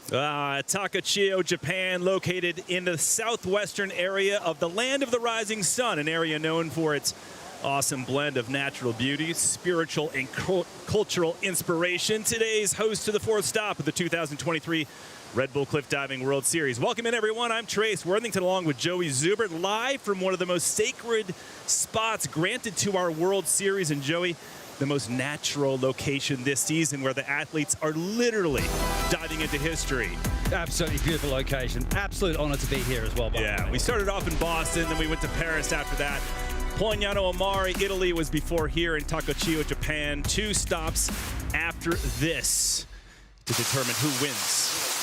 Takachiho, Japan, located in the southwestern area of the Land of the Rising Sun, an area known for its awesome blend of natural beauty, spiritual, and cultural inspiration. Today's host to the fourth stop of the 2023 Red Bull Cliff Diving World Series. Welcome in, everyone. I'm Trace Worthington, along with Joey Zubert, live from one of the most sacred spots granted to our World Series. And Joey, the most natural location this season, where the athletes are literally diving into history. Absolutely beautiful location. Absolute honor to be here as well. Yeah, we started off in Boston, then we went to Paris after that. Pognano Amare, Italy was before here, in Takachiho, Japan. 2 stops after this to determine who wins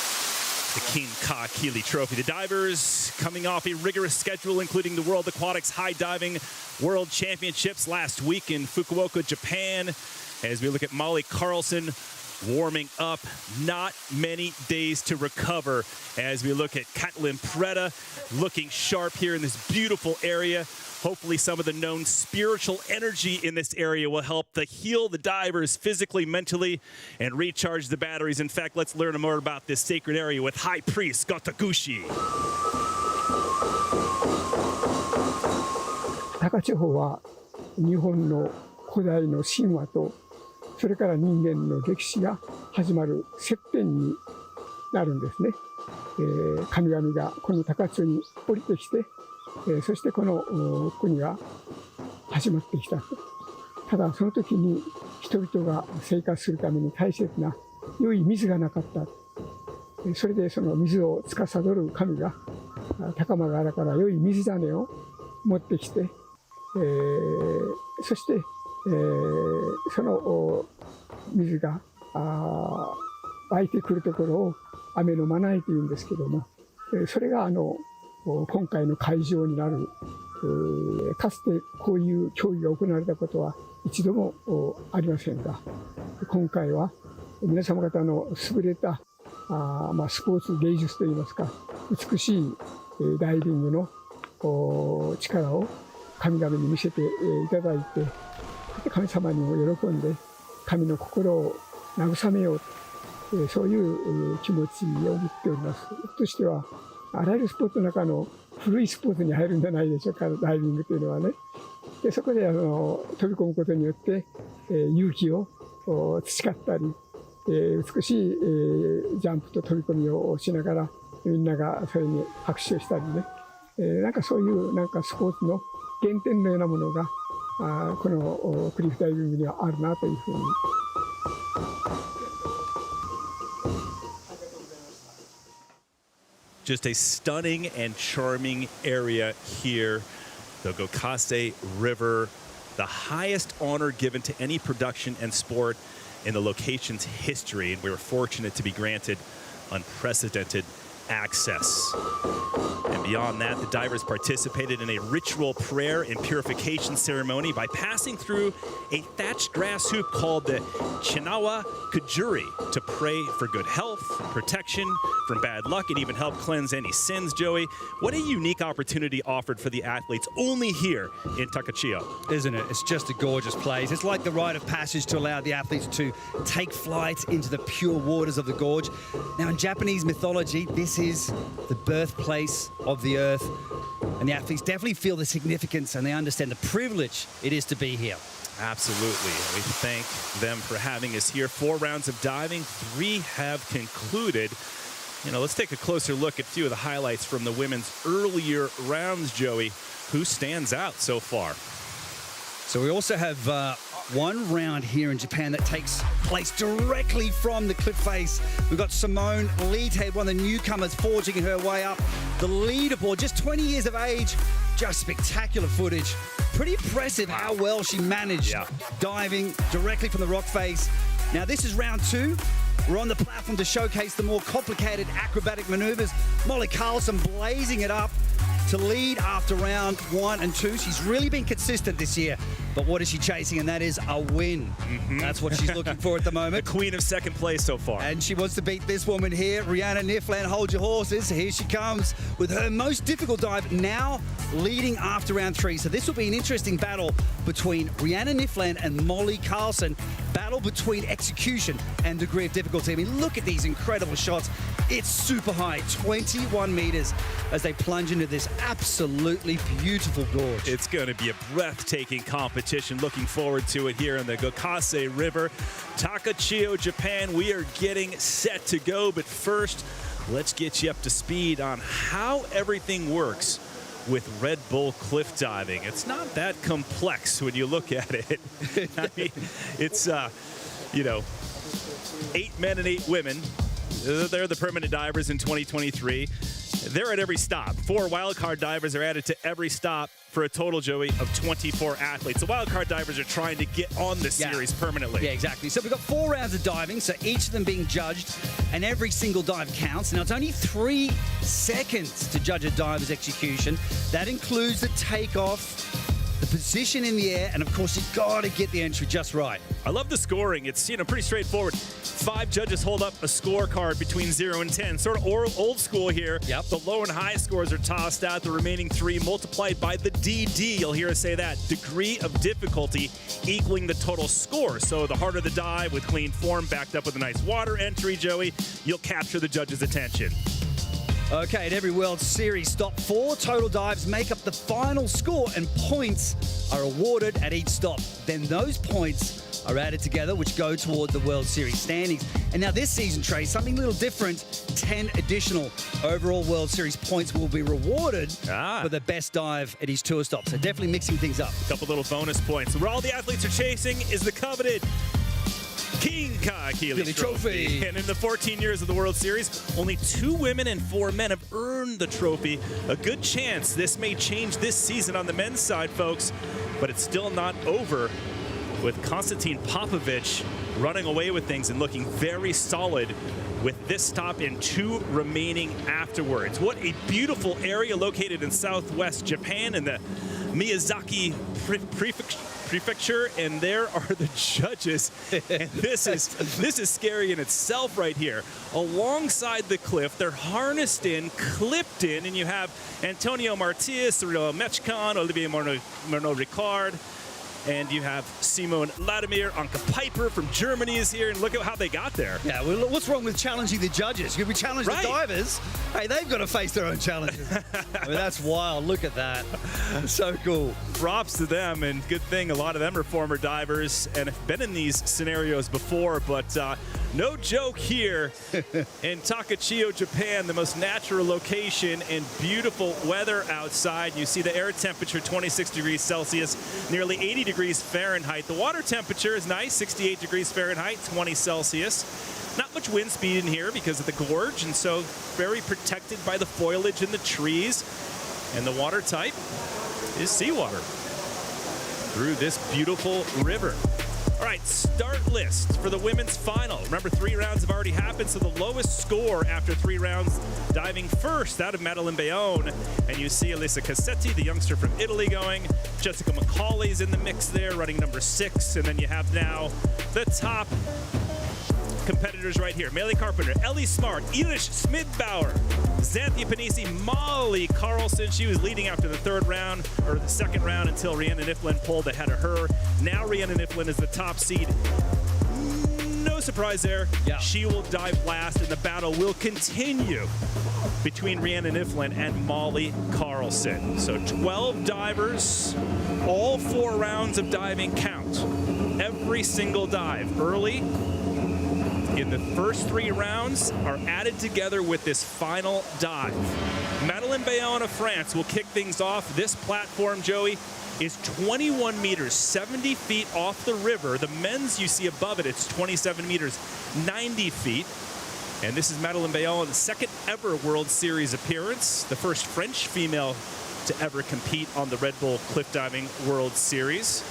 the King Kahekili Trophy. The divers coming off a rigorous schedule, including the World Aquatics High Diving World Championships last week in Fukuoka, Japan. As we look at Molly Carlson warming up, not many days to recover. As we look at Katlin Preda looking sharp here in this beautiful area. Hopefully some of the known spiritual energy in this area will help to heal the divers physically, mentally, and recharge the batteries. In fact, let's learn more about this sacred area with High Priest Gotakushi. 高千穂は日本の古代の神話とそれから人間の歴史が始まる接点になるんですね。神々がこの高千穂に降りてきて、そしてこの国が始まってきたと。ただその時に人々が生活するために大切な良い水がなかった。それでその水を司る神が高間川から良い水種を持ってきて、そして、その水が湧いてくるところを雨のまないというんですけども、それが今回の会場になる。かつてこういう競技が行われたことは一度もありませんが、今回は皆様方の優れたスポーツ芸術といいますか、美しいダイビングの力を神々に見せていただいて、神様にも喜んで神の心を慰めようと、そういう気持ちを持っております。としてはあらゆるスポーツの中の古いスポーツに入るんじゃないでしょうか、ダイビングというのはね。でそこで飛び込むことによって勇気を培ったり、美しいジャンプと飛び込みをしながらみんながそれに拍手をしたりね、なんかそういうなんかスポーツの原点のようなものがこのクリフダイビングにはあるなというふうに。Just a stunning and charming area here, the Gokase River, the highest honor given to any production and sport in the location's history, and we were fortunate to be granted unprecedented access. And beyond that, the divers participated in a ritual prayer and purification ceremony by passing through a thatched grass hoop called the Chinawa Kujuri to pray for good health, protection from bad luck, and even help cleanse any sins. Joey, what a unique opportunity offered for the athletes only here in Takachiho. Isn't it? It's just a gorgeous place. It's like the rite of passage to allow the athletes to take flight into the pure waters of the gorge. Now, in Japanese mythology, this is the birthplace of the earth, and the athletes definitely feel the significance and they understand the privilege it is to be here. Absolutely. We thank them for having us here. 4 rounds of diving, 3 have concluded. You know, let's take a closer look at a few of the highlights from the women's earlier rounds, Joey. Who stands out so far? So we also have one round here in Japan that takes place directly from the cliff face. We've got Simone Leathead, one of the newcomers, forging her way up the leaderboard. Just 20 years of age, just spectacular footage. Pretty impressive how well she managed diving directly from the rock face. Now this is round 2. We're on the platform to showcase the more complicated acrobatic maneuvers. Molly Carlson blazing it up to lead after round 1 and 2. She's really been consistent this year. But what is she chasing? And that is a win. That's what she's looking for at the moment. The queen of second place so far. And she wants to beat this woman here, Rihanna Nifland. Hold your horses. Here she comes with her most difficult dive, now leading after round 3. So this will be an interesting battle between Rihanna Nifland and Molly Carlson. Battle between execution and degree of difficulty. I mean, look at these incredible shots. It's super high, 21 meters as they plunge into this absolutely beautiful gorge. It's going to be a breathtaking competition. Looking forward to it here in the Gokase River. Takachiho, Japan, we are getting set to go. But first, let's get you up to speed on how everything works with Red Bull cliff diving. It's not that complex when you look at it. I mean, it's, 8 men and 8 women. They're the permanent divers in 2023. They're at every stop. 4 wildcard divers are added to every stop for a total, Joey, of 24 athletes. The wildcard divers are trying to get on the series permanently. Yeah, exactly. So we've got 4 rounds of diving, so each of them being judged, and every single dive counts. Now, it's only 3 seconds to judge a diver's execution. That includes the takeoff, the position in the air, and of course, you've got to get the entry just right. I love the scoring. It's, pretty straightforward. 5 judges hold up a scorecard between 0 and 10. Sort of old school here. Yep. The low and high scores are tossed out. The remaining 3 multiplied by the DD. You'll hear us say that. Degree of difficulty equaling the total score. So the harder the dive with clean form backed up with a nice water entry, Joey, you'll capture the judge's attention. Okay, at every World Series stop, 4 total dives make up the final score, and points are awarded at each stop. Then those points are added together, which go toward the World Series standings. And now this season, Trey, something a little different. 10 additional overall World Series points will be rewarded for the best dive at each tour stop. So definitely mixing things up. A couple little bonus points. Where all the athletes are chasing is the coveted King Kahekili trophy. And in the 14 years of the World Series, only 2 women and 4 men have earned the trophy. A good chance this may change this season on the men's side, folks, but it's still not over, with Konstantin Popovich running away with things and looking very solid with this stop and 2 remaining afterwards. What a beautiful area located in southwest Japan in the Miyazaki prefecture, and there are the judges. And this is scary in itself right here. Alongside the cliff, they're harnessed in, clipped in, and you have Antonio Martiz, Cyril Mechkan, Olivier Morneau-Ricard, and you have Simone Latimer. Anka Piper from Germany is here, and look at how they got there. Yeah, well, what's wrong with challenging the judges? If we challenge the divers, hey, they've got to face their own challenges. I mean, that's wild. Look at that. So cool. Props to them, and good thing a lot of them are former divers and have been in these scenarios before, but no joke here in Takachiho, Japan, the most natural location and beautiful weather outside. You see the air temperature, 26 degrees Celsius, nearly 80 degrees Fahrenheit. The water temperature is nice, 68 degrees Fahrenheit, 20 Celsius. Not much wind speed in here because of the gorge, and so very protected by the foliage and the trees. And the water type is seawater through this beautiful river. All right, start list for the women's final. Remember, 3 rounds have already happened, so the lowest score after 3 rounds diving first out of Madeleine Bayonne. And you see Elisa Cassetti, the youngster from Italy, going. Jessica McCauley's in the mix there, running number 6. And then you have now the top competitors right here. Meili Carpenter, Ellie Smart, Ilish Smidbauer, Xanthi Panisi, Molly Carlson. She was leading after the 3rd round, or the 2nd round, until Rhiannon Iflin pulled ahead of her. Now Rhiannon Iflin is the top seed. No surprise there. Yeah. She will dive last, and the battle will continue between Rhiannon Iflin and Molly Carlson. So 12 divers, all 4 rounds of diving count. Every single dive, early in the first 3 rounds, are added together with this final dive. Madeleine Bayonne of France will kick things off. This platform, Joey, is 21 meters, 70 feet off the river. The men's, you see above it, it's 27 meters, 90 feet. And this is Madeleine Bayonne's 2nd ever World Series appearance, the first French female to ever compete on the Red Bull Cliff Diving World Series.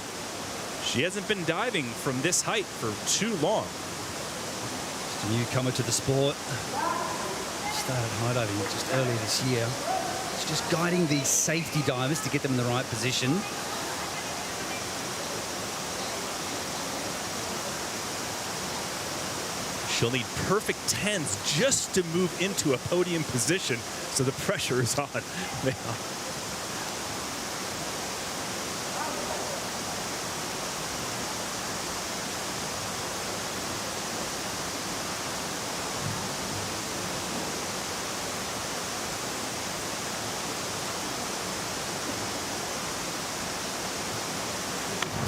She hasn't been diving from this height for too long. Newcomer to the sport. Started high diving just earlier this year. She's just guiding the safety divers to get them in the right position. She'll need perfect 10s just to move into a podium position, so the pressure is on.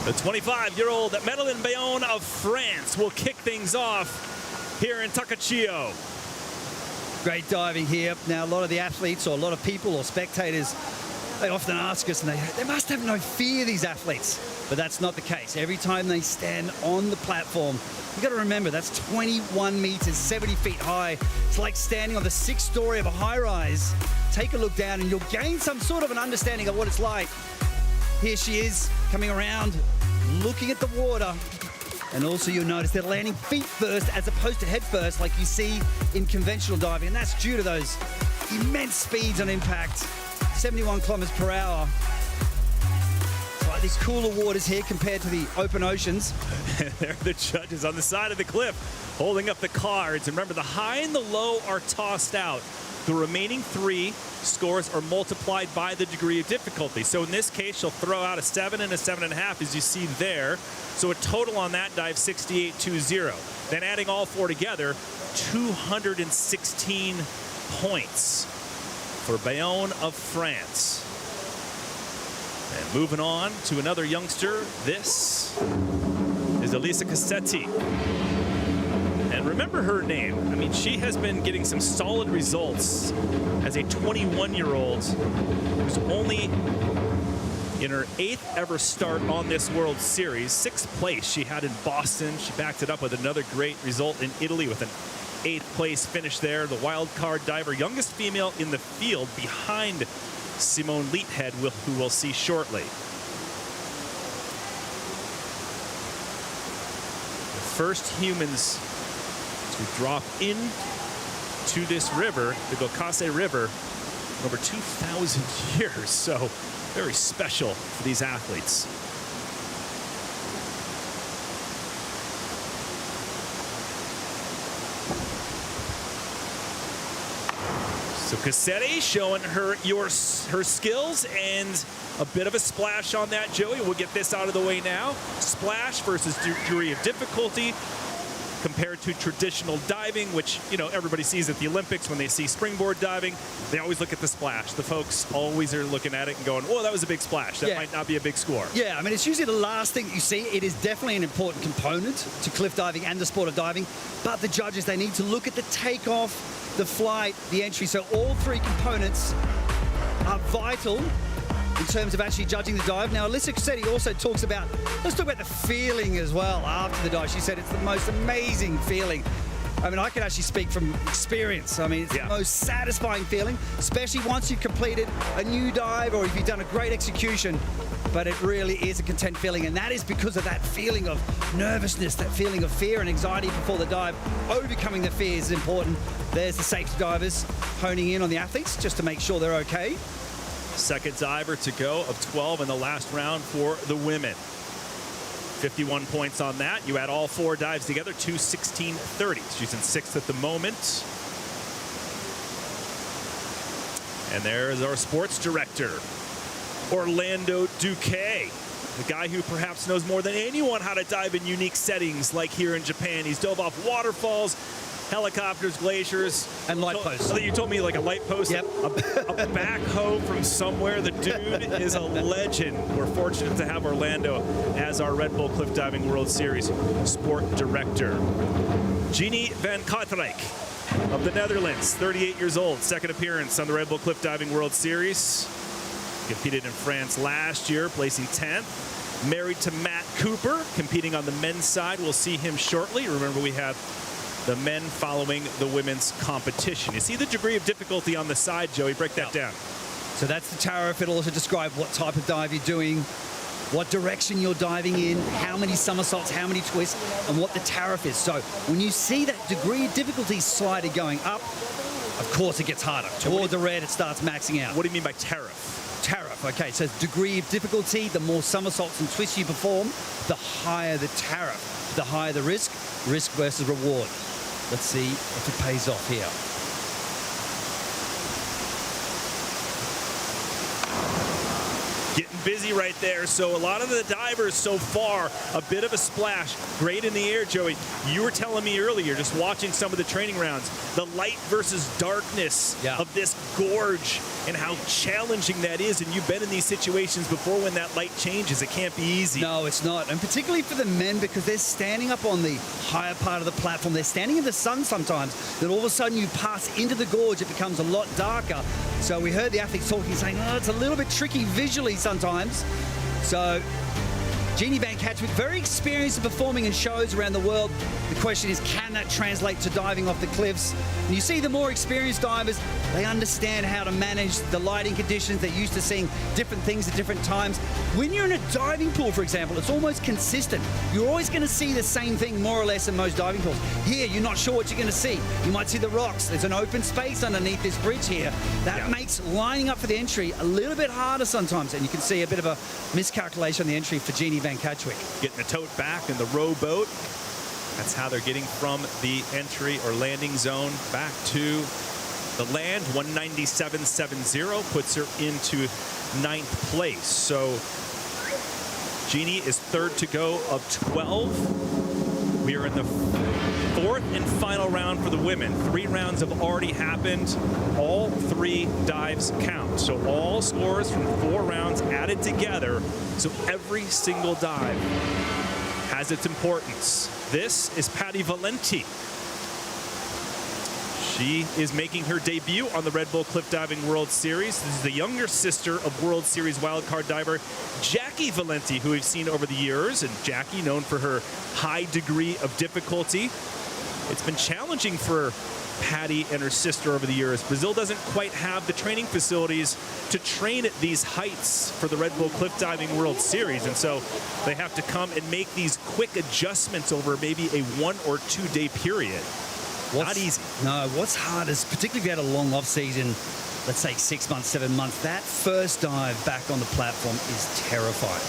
The 25-year-old Madeleine Bayonne of France will kick things off here in Takachiho. Great diving here. Now, a lot of the athletes or a lot of people or spectators, they often ask us, and they must have no fear, these athletes. But that's not the case. Every time they stand on the platform, you've got to remember, that's 21 meters, 70 feet high. It's like standing on the 6th story of a high-rise. Take a look down and you'll gain some sort of an understanding of what it's like. Here she is, coming around, looking at the water. And also you'll notice they're landing feet first as opposed to head first like you see in conventional diving. And that's due to those immense speeds on impact, 71 kilometers per hour. It's like these cooler waters here compared to the open oceans. There are the judges on the side of the cliff holding up the cards. And remember, the high and the low are tossed out. The remaining 3 scores are multiplied by the degree of difficulty. So in this case, she'll throw out a 7 and a 7.5, as you see there. So a total on that dive, 68.20. Then adding all 4 together, 216 points for Bayonne of France. And moving on to another youngster, this is Elisa Cassetti. And remember her name. I mean, she has been getting some solid results as a 21-year-old who's only in her 8th ever start on this World Series. 6th place she had in Boston. She backed it up with another great result in Italy with an 8th place finish there. The wild card diver, youngest female in the field behind Simone Leathead, who we'll see shortly. The first humans to drop into this river, the Gokase River, in over 2,000 years. So very special for these athletes. So Cassetti showing her skills and a bit of a splash on that, Joey. We'll get this out of the way now. Splash versus degree of difficulty compared to traditional diving, which, you know, everybody sees at the Olympics when they see springboard diving. They always look at the splash. The folks always are looking at it and going, oh, that was a big splash. That might not be a big score. Yeah, I mean, it's usually the last thing you see. It is definitely an important component to cliff diving and the sport of diving. But the judges, they need to look at the takeoff, the flight, the entry. So all 3 components are vital in terms of actually judging the dive. Now, Elisa Cassetti also talks about, let's talk about the feeling as well after the dive. She said it's the most amazing feeling. I mean, I can actually speak from experience. I mean, it's the most satisfying feeling, especially once you've completed a new dive or if you've done a great execution. But it really is a content feeling, and that is because of that feeling of nervousness, that feeling of fear and anxiety before the dive. Overcoming the fear is important. There's the safety divers honing in on the athletes just to make sure they're okay. Second diver to go of 12 in the last round for the women. 51 points on that. You add all 4 dives together, 2:16.30. She's in 6th at the moment. And there's our sports director, Orlando Duque, the guy who perhaps knows more than anyone how to dive in unique settings like here in Japan. He's dove off waterfalls, helicopters, glaciers. And light posts. So you told me like a light post, Yep. a backhoe from somewhere. The dude is a legend. We're fortunate to have Orlando as our Red Bull Cliff Diving World Series sport director. Jeannie van Katwijk of the Netherlands, 38 years old, 2nd appearance on the Red Bull Cliff Diving World Series. Competed in France last year, placing 10th. Married to Matt Cooper, competing on the men's side. We'll see him shortly. Remember, we have the men following the women's competition. You see the degree of difficulty on the side, Joey? Break that down. So that's the tariff. It'll also describe what type of dive you're doing, what direction you're diving in, how many somersaults, how many twists, and what the tariff is. So when you see that degree of difficulty slider going up, of course it gets harder. Toward the red, it starts maxing out. What do you mean by tariff? Tariff, okay, so degree of difficulty, the more somersaults and twists you perform, the higher the tariff, the higher the risk versus reward. Let's see if it pays off here. Getting busy right there. So a lot of the divers so far, a bit of a splash. Great in the air, Joey. You were telling me earlier, just watching some of the training rounds, the light versus darkness of this gorge and how challenging that is. And you've been in these situations before when that light changes. It can't be easy. No, it's not. And particularly for the men, because they're standing up on the higher part of the platform. They're standing in the sun sometimes. Then all of a sudden you pass into the gorge, it becomes a lot darker. So we heard the athletes talking, saying, oh, it's a little bit tricky visually sometimes. So Jeannie Van Katwijk, very experienced in performing in shows around the world. The question is, can that translate to diving off the cliffs? And you see the more experienced divers, they understand how to manage the lighting conditions. They're used to seeing different things at different times. When you're in a diving pool, for example, it's almost consistent. You're always going to see the same thing more or less in most diving pools. Here, you're not sure what you're going to see. You might see the rocks. There's an open space underneath this bridge here. That makes lining up for the entry a little bit harder sometimes. And you can see a bit of a miscalculation on the entry for Jeannie Van Katwijk. Getting the tote back in the rowboat. That's how they're getting from the entry or landing zone back to the land. 197.70 puts her into 9th place. So Jeannie is 3rd to go of 12. We are in the 4th and final round for the women. 3 rounds have already happened. All 3 dives count. So all scores from 4 rounds added together. So every single dive has its importance. This is Patty Valenti. She is making her debut on the Red Bull Cliff Diving World Series. This is the younger sister of World Series wildcard diver Jackie Valenti, who we've seen over the years. And Jackie, known for her high degree of difficulty. It's been challenging for Patty and her sister over the years. Brazil doesn't quite have the training facilities to train at these heights for the Red Bull Cliff Diving World Series, and so they have to come and make these quick adjustments over maybe a 1 or 2 day period. Not easy. No, what's hard is, particularly if you had a long off season, let's say 6 months, 7 months, that first dive back on the platform is terrifying.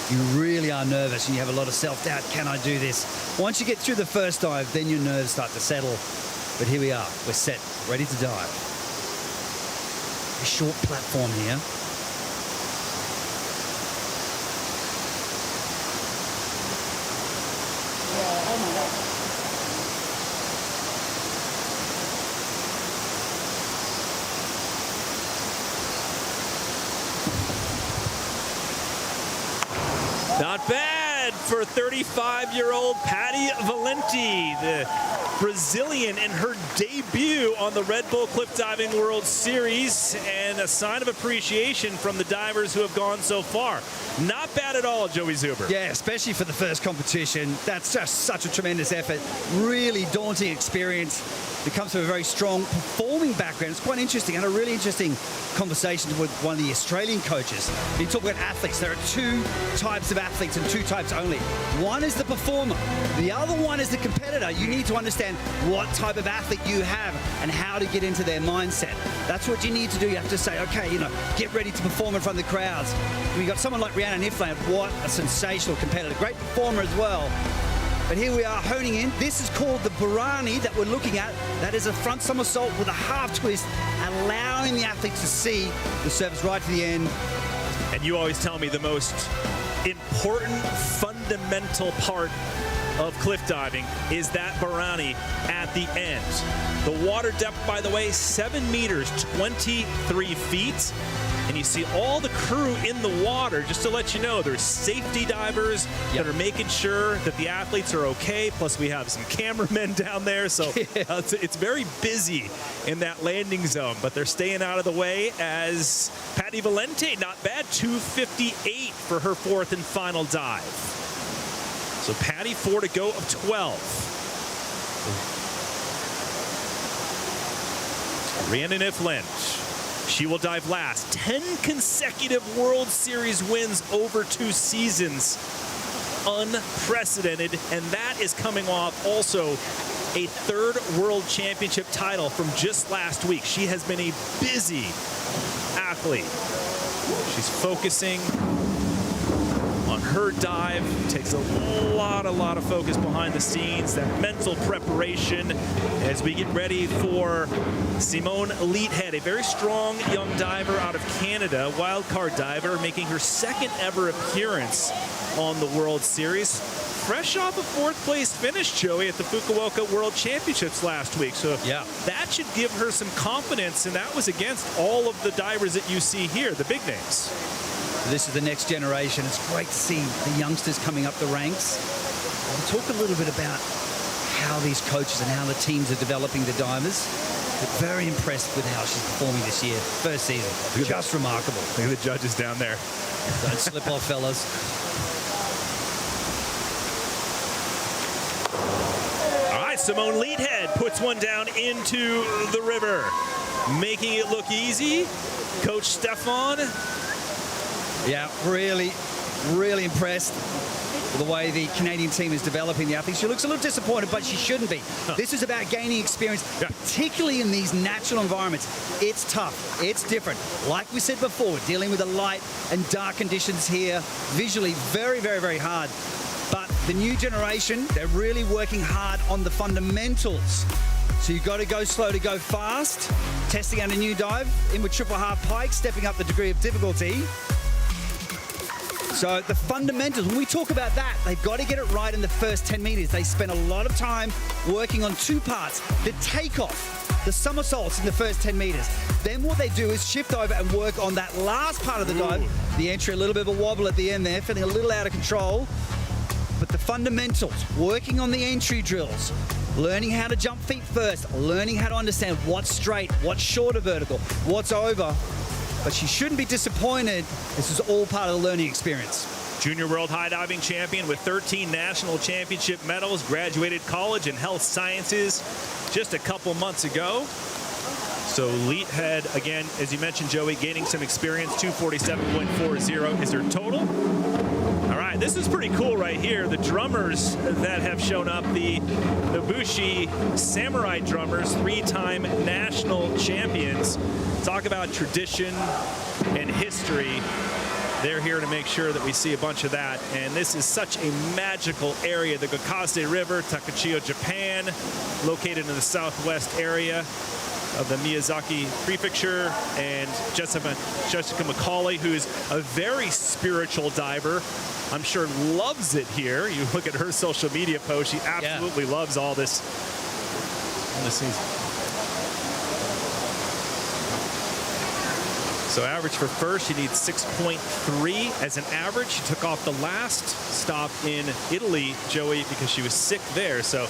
You really are nervous and you have a lot of self-doubt. Can I do this? Once you get through the first dive, then your nerves start to settle. But here we are. We're set, ready to dive. A short platform here. Not bad for 35-year-old Patty Valenti, the Brazilian, in her debut on the Red Bull Cliff Diving World Series, and a sign of appreciation from the divers who have gone so far. Not bad at all, Joey Zuber. Yeah, especially for the first competition. That's just such a tremendous effort. Really daunting experience. It comes from a very strong performing background. It's quite interesting. I had a really interesting conversation with one of the Australian coaches. He talked about athletes. There are 2 types of athletes and 2 types only. One is the performer. The other one is the competitor. You need to understand what type of athlete you have and how to get into their mindset. That's what you need to do. You have to say, okay, get ready to perform in front of the crowds. We got someone like Rhiannon Ifland. What a sensational competitor. Great performer as well. But here we are honing in. This is called the Barani that we're looking at. That is a front somersault with a half twist, allowing the athletes to see the surface right to the end. And you always tell me the most important, fundamental part of cliff diving is that Barani at the end. The water depth, by the way, 7 meters, 23 feet. And you see all the crew in the water. Just to let you know, there's safety divers that are making sure that the athletes are okay. Plus, we have some cameramen down there. So it's very busy in that landing zone. But they're staying out of the way as Patty Valenti, not bad, 2:58 for her 4th and final dive. So Patty, 4 to go of 12. Rhiannon Ifland. She will dive last. 10 consecutive World Series wins over 2 seasons. Unprecedented. And that is coming off also a 3rd World Championship title from just last week. She has been a busy athlete. She's focusing on her dive. Takes a lot of focus behind the scenes, that mental preparation as we get ready for Simone Leathead, a very strong young diver out of Canada, wildcard diver, making her 2nd ever appearance on the World Series. fresh off a fourth place finish, Joey, at the Fukuoka World Championships last week. So Yeah. that should give her some confidence, and that was against all of the divers that you see here, the big names. This is the next generation. It's great to see the youngsters coming up the ranks. We'll talk a little bit about how these coaches and how the teams are developing the divers. But very impressed with how she's performing this year. First season. Just remarkable. Look at the judges down there. Don't slip off, fellas. All right, Simone Leadhead puts one down into the river, making it look easy. Coach Stefan. Yeah, really impressed with the way the Canadian team is developing the athletes. She looks a little disappointed, but she shouldn't be. This is about gaining experience, particularly in these natural environments. It's tough. It's different. Like we said before, we're dealing with the light and dark conditions here. Visually, very hard. But the new generation, they're really working hard on the fundamentals. So you've got to go slow to go fast. Testing out a new dive in with triple half pike, stepping up the degree of difficulty. So the fundamentals, when we talk about that, they've got to get it right in the first 10 meters. They spend a lot of time working on two parts: the takeoff, the somersaults in the first 10 meters. Then what they do is shift over and work on that last part of the dive, the entry, a little bit of a wobble at the end there, feeling a little out of control. But the fundamentals, working on the entry drills, learning how to jump feet first, learning how to understand what's straight, what's shorter vertical, what's over. But she shouldn't be disappointed. This is all part of the learning experience. Junior World High Diving Champion with 13 national championship medals, graduated college in health sciences just a couple months ago. So Leadhead, again, as you mentioned, Joey, gaining some experience. 247.40 is her total. All right, this is pretty cool right here. The drummers that have shown up, the Bushi Samurai drummers, 3-time national champions. Talk about tradition and history. They're here to make sure that we see a bunch of that. And this is such a magical area. The Gokase River, Takachiho, Japan, located in the southwest area of the Miyazaki prefecture. And Jessica McCauley, who is a very spiritual diver, I'm sure loves it here. You look at her social media post, she absolutely loves all this. So average for first, she needs 6.3 as an average. She took off the last stop in Italy, Joey, because she was sick there. So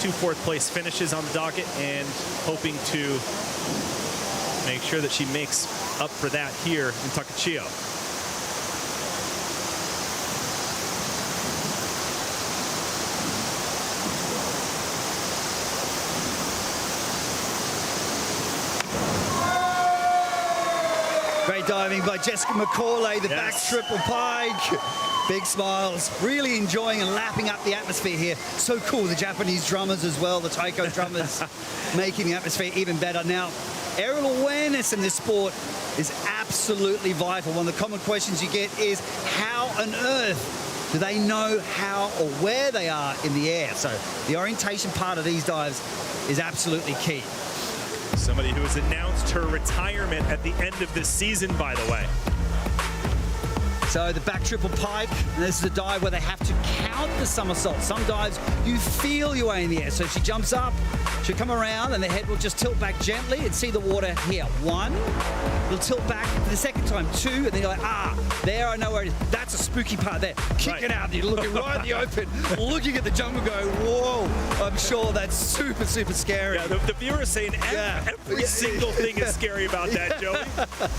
2 fourth-place finishes on the docket, and hoping to make sure that she makes up for that here in Takachiho. Great diving by Jessica McCauley, the back triple pike. Big smiles, really enjoying and lapping up the atmosphere here. So cool, the Japanese drummers as well, the taiko drummers, making the atmosphere even better. Now, aerial awareness in this sport is absolutely vital. One of the common questions you get is, how on earth do they know how or where they are in the air? So the orientation part of these dives is absolutely key. Somebody who has announced her retirement at the end of this season, by the way. So the back triple pike, this is a dive where they have to count the somersault. Some dives, you feel your way in the air. So if she jumps up, she'll come around and the head will just tilt back gently and see the water here. 1, it'll tilt back the second time. 2, and then you're like, there, I know where it is. That's a spooky part there. Kick it out, you're looking right in the open, looking at the jungle going, whoa, I'm sure that's super scary. Yeah, the viewers saying every single thing is scary about that, Joey.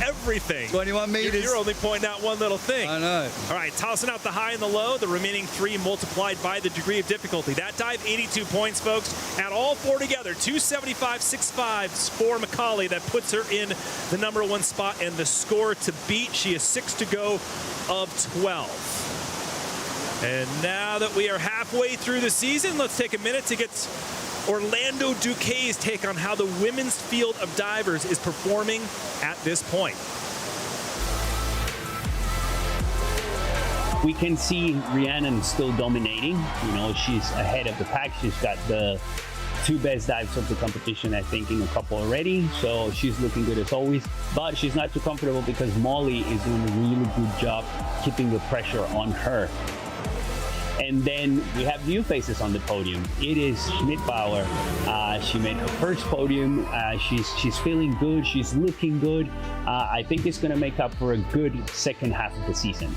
Everything. 21 meters. You're only pointing out one little thing. I know. All right, tossing out the high and the low, the remaining 3 multiplied by the degree of difficulty. That dive, 82 points, folks. Add all 4 together, 275.65 for McCauley. That puts her in the #1 spot, and the score to beat, she has 6 to go of 12. And now that we are halfway through the season, let's take a minute to get Orlando Duquet's take on how the women's field of divers is performing at this point. We can see Rhiannon still dominating. You know, she's ahead of the pack. She's got the 2 best dives of the competition, I think, in a couple already. So she's looking good as always. But she's not too comfortable because Molly is doing a really good job keeping the pressure on her. And then we have new faces on the podium. It is Schmidt-Bauer. She made her first podium. She's feeling good. She's looking good. I think it's going to make up for a good second half of the season.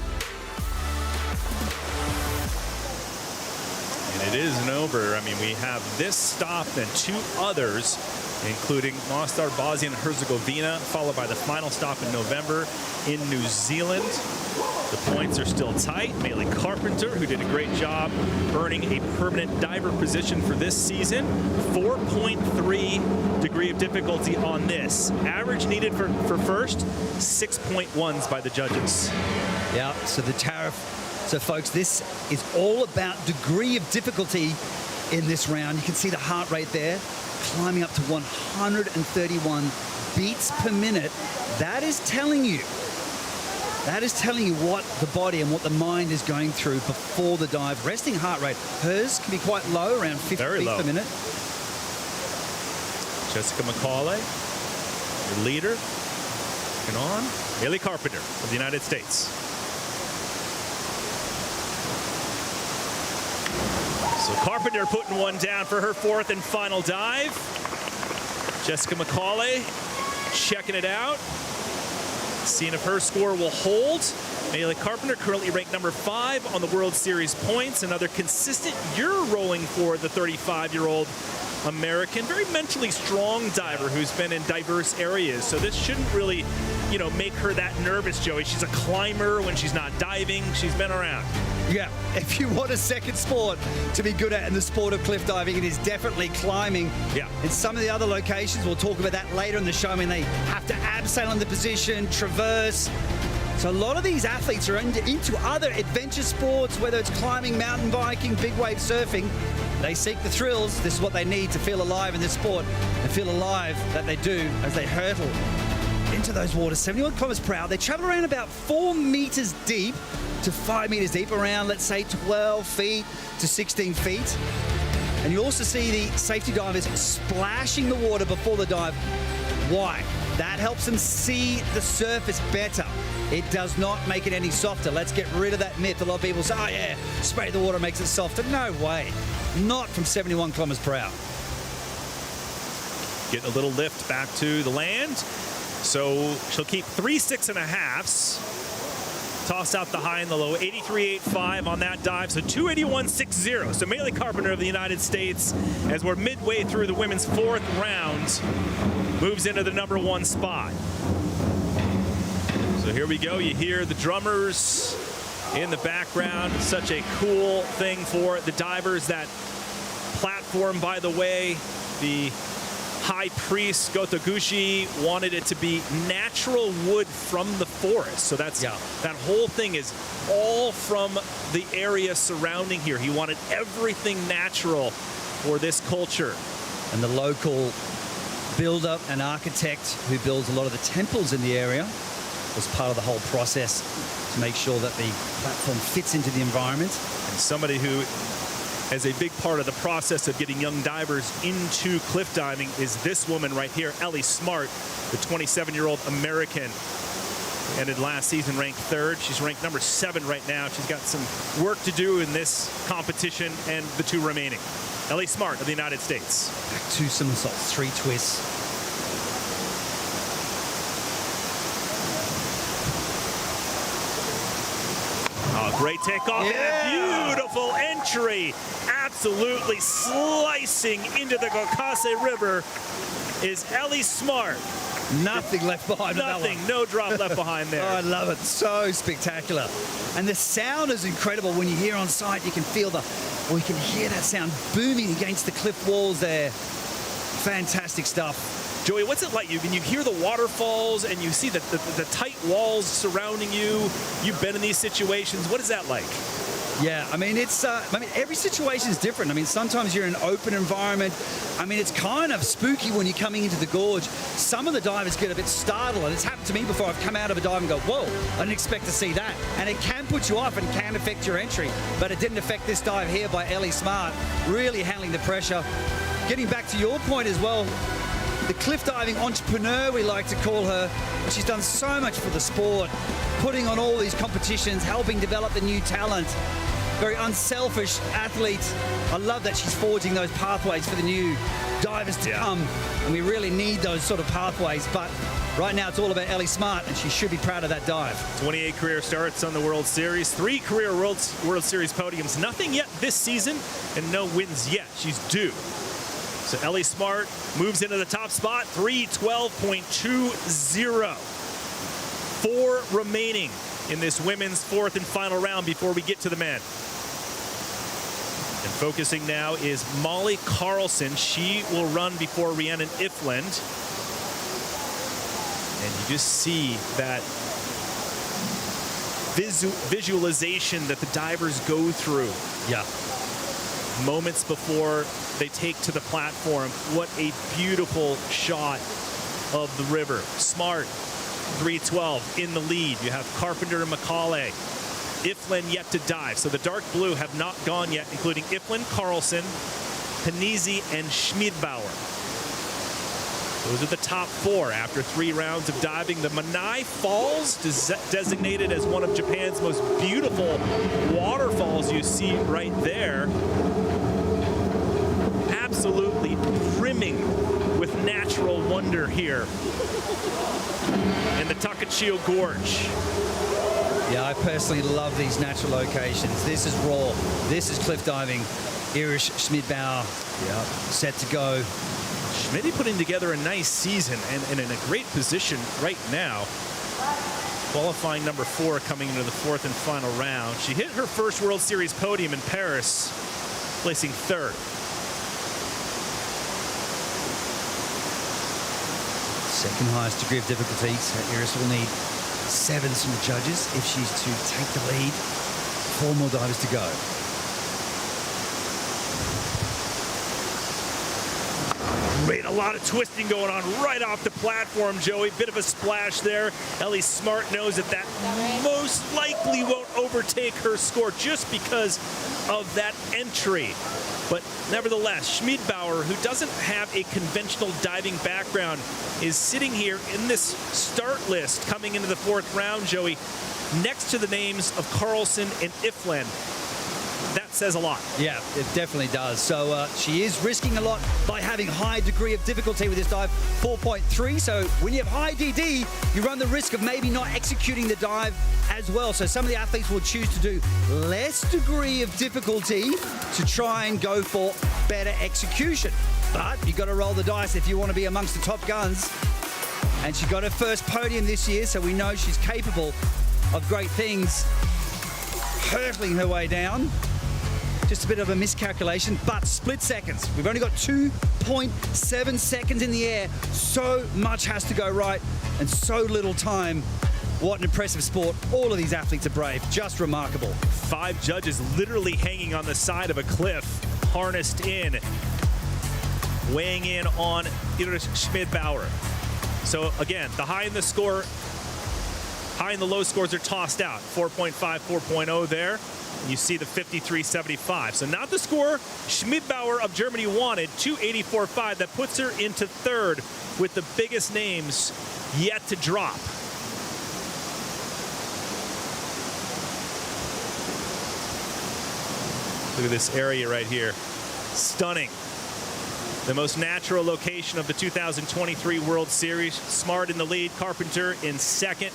And it isn't over. I mean, we have this stop and 2 others, including Mostar, Bosnia and Herzegovina, followed by the final stop in November in New Zealand. The points are still tight. Maylee Carpenter, who did a great job earning a permanent diver position for this season. 4.3 degree of difficulty on this. Average needed for first, 6.1s by the judges. Yeah, so the tariff. So folks, this is all about degree of difficulty in this round. You can see the heart rate there, climbing up to 131 beats per minute. That is telling you what the body and what the mind is going through before the dive. Resting heart rate, hers can be quite low, around 50 Very beats low per minute. Jessica McCauley, your leader, and on. Maylee Carpenter of the United States. So Carpenter putting one down for her 4th and final dive. Jessica McCauley checking it out. Seeing if her score will hold. Maylee Carpenter currently ranked number 5 on the World Series points. Another consistent year rolling for the 35-year-old American. Very mentally strong diver who's been in diverse areas. So this shouldn't really, make her that nervous, Joey. She's a climber when she's not diving. She's been around. Yeah, if you want a second sport to be good at in the sport of cliff diving, it is definitely climbing. Yeah. In some of the other locations, we'll talk about that later in the show. I mean, they have to abseil in the position, traverse. So a lot of these athletes are into other adventure sports, whether it's climbing, mountain biking, big wave surfing. They seek the thrills. This is what they need to feel alive in this sport and feel alive that they do as they hurtle into those waters. 71 kilometers per hour. They travel around about 4 meters deep to 5 meters deep, around, let's say, 12 feet to 16 feet. And you also see the safety divers splashing the water before the dive. Why? That helps them see the surface better. It does not make it any softer. Let's get rid of that myth. A lot of people say, oh yeah, spray the water makes it softer. No way. Not from 71 kilometers per hour. Getting a little lift back to the land. So she'll keep 3 6.5s. Tossed out the high and the low, 83.85 on that dive, so 281.60. So Maylee Carpenter of the United States, as we're midway through the women's 4th round, moves into the number 1 spot. So here we go. You hear the drummers in the background. Such a cool thing for the divers. That platform, by the way, the High Priest Gotoguchi wanted it to be natural wood from the forest. So that whole thing is all from the area surrounding here. He wanted everything natural for this culture. And the local builder and architect who builds a lot of the temples in the area was part of the whole process to make sure that the platform fits into the environment. And somebody who as a big part of the process of getting young divers into cliff diving is this woman right here, Ellie Smart, the 27-year-old American. Ended last season ranked 3rd. She's ranked number 7 right now. She's got some work to do in this competition and the 2 remaining. Ellie Smart of the United States. Back 2 somersaults, 3 twists. Oh, great takeoff and a beautiful entry. Absolutely slicing into the Gokase River is Ellie Smart. Nothing left behind. Nothing, no drop left behind there. Oh, I love it. So spectacular. And the sound is incredible. When you're here on site, you can feel you can hear that sound booming against the cliff walls there. Fantastic stuff. Joey, what's it like? When you hear the waterfalls and you see the tight walls surrounding you, you've been in these situations. What is that like? Yeah, I mean, every situation is different. I mean, sometimes you're in an open environment. I mean, it's kind of spooky when you're coming into the gorge. Some of the divers get a bit startled, and it's happened to me before. I've come out of a dive and go, whoa, I didn't expect to see that. And it can put you off and can affect your entry. But it didn't affect this dive here by Ellie Smart, really handling the pressure. Getting back to your point as well, the cliff diving entrepreneur, we like to call her. She's done so much for the sport, putting on all these competitions, helping develop the new talent. very unselfish athlete. I love that she's forging those pathways for the new divers to come. And we really need those sort of pathways. But right now it's all about Ellie Smart, and she should be proud of that dive. 28 career starts on the World Series, 3 career World Series podiums, nothing yet this season, and no wins yet. She's due. So Ellie Smart moves into the top spot, 3:12.20. 4 remaining in this women's 4th and final round before we get to the men. And focusing now is Molly Carlson. She will run before Rhiannon Ifland. And you just see that visualization that the divers go through. Yeah. Moments before they take to the platform. What a beautiful shot of the river. Smart, 3:12 in the lead. You have Carpenter and McCauley. Ifland yet to dive. So the dark blue have not gone yet, including Ifland, Carlson, Panizzi, and Schmidbauer. Those are the top 4 after 3 rounds of diving. The Manai Falls, designated as one of Japan's most beautiful waterfalls, you see right there. Absolutely brimming with natural wonder here in the Takachiho Gorge. Yeah, I personally love these natural locations. This is raw. This is cliff diving. Irish Schmidbauer, set to go. Schmidty putting together a nice season and in a great position right now. Qualifying number 4 coming into the 4th and final round. She hit her first World Series podium in Paris, placing 3rd. Second highest degree of difficulty. So Iris will need 7s from the judges if she's to take the lead. 4 more divers to go. Great, a lot of twisting going on right off the platform, Joey. Bit of a splash there. Ellie Smart knows that most likely won't overtake her score just because of that entry. But nevertheless, Schmidbauer, who doesn't have a conventional diving background, is sitting here in this start list coming into the 4th round, Joey, next to the names of Carlson and Ifland. That says a lot. Yeah, it definitely does. So she is risking a lot by having high degree of difficulty with this dive, 4.3. So when you have high DD, you run the risk of maybe not executing the dive as well. So some of the athletes will choose to do less degree of difficulty to try and go for better execution. But you got to roll the dice if you want to be amongst the top guns. And she got her first podium this year, so we know she's capable of great things. Hurtling her way down. Just a bit of a miscalculation, but split seconds. We've only got 2.7 seconds in the air. So much has to go right and so little time. What an impressive sport. All of these athletes are brave. Just remarkable. 5 judges literally hanging on the side of a cliff, harnessed in, weighing in on Iris Schmidbauer. So again, the high and the low scores are tossed out. 4.5, 4.0 there. You see the 53.75. So not the score Schmidbauer of Germany wanted, 284.5. That puts her into 3rd with the biggest names yet to drop. Look at this area right here. Stunning. The most natural location of the 2023 World Series. Smart in the lead, Carpenter in 2nd.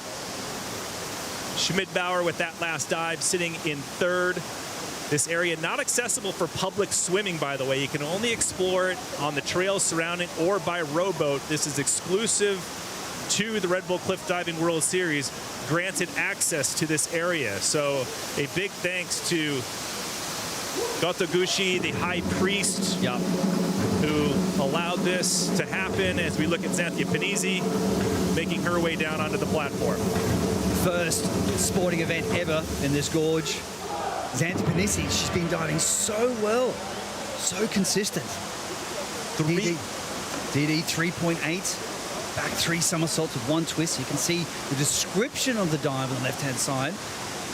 Schmidbauer with that last dive sitting in 3rd. This area not accessible for public swimming, by the way. You can only explore it on the trails surrounding or by rowboat. This is exclusive to the Red Bull Cliff Diving World Series, granted access to this area. So a big thanks to Gotoguchi, the high priest, who allowed this to happen, as we look at Xanthia Panizzi making her way down onto the platform. First sporting event ever in this gorge. Xanthia Panizzi, she's been diving so well, so consistent. DD 3.8, back 3 somersaults with 1 twist. You can see the description of the dive on the left-hand side.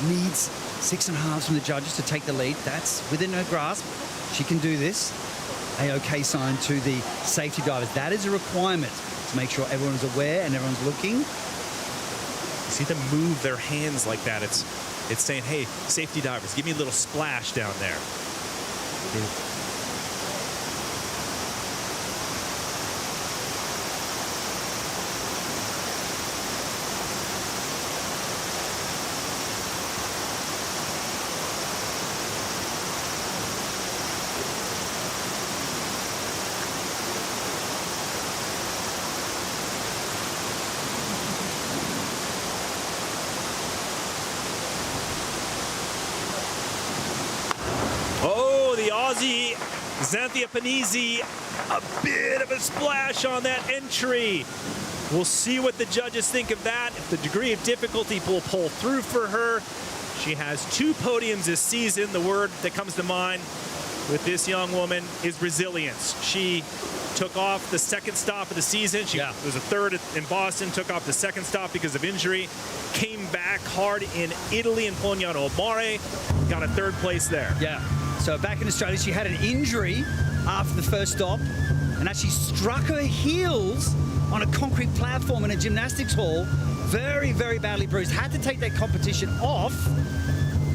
Needs 6.5 from the judges to take the lead. That's within her grasp. She can do this. A-OK sign to the safety divers. That is a requirement to make sure everyone is aware and everyone's looking. See them move their hands like that. It's It's saying, hey, safety divers, give me a little splash down there. Aussie Xanthia Panizzi, a bit of a splash on that entry. We'll see what the judges think of that. If the degree of difficulty will pull through for her. She has 2 podiums this season. The word that comes to mind with this young woman is resilience. She took off the second stop of the season. She was a third in Boston, took off the second stop because of injury, came back hard in Italy in Pognano a Mare, got a 3rd place there. Yeah. So back in Australia, she had an injury after the first stop and actually struck her heels on a concrete platform in a gymnastics hall. Very, very badly bruised. Had to take that competition off.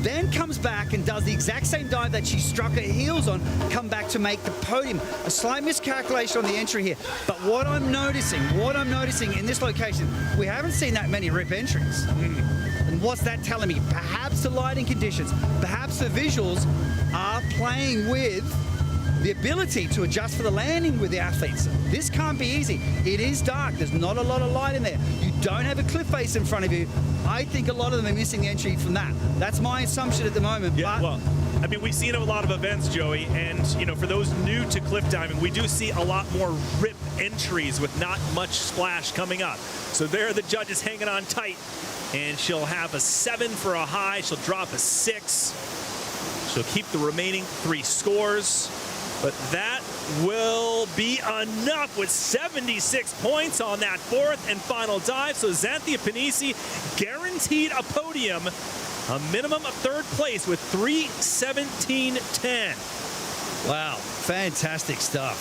Then comes back and does the exact same dive that she struck her heels on, come back to make the podium. A slight miscalculation on the entry here. But what I'm noticing in this location, we haven't seen that many rip entries. And what's that telling me? Perhaps the lighting conditions, perhaps the visuals are playing with the ability to adjust for the landing with the athletes. This can't be easy. It is dark. There's not a lot of light in there. You don't have a cliff face in front of you. I think a lot of them are missing the entry from that. That's my assumption at the moment. Yeah, well, I mean, we've seen a lot of events, Joey, and, you know, for those new to cliff diving, we do see a lot more rip entries with not much splash coming up. So there are the judges hanging on tight, and she'll have a 7 for a high. She'll drop a 6. She'll keep the remaining 3 scores. But that will be enough with 76 points on that 4th and final dive. So Xanthia Panizzi guaranteed a podium, a minimum of 3rd place with 3:17.10. Wow, fantastic stuff.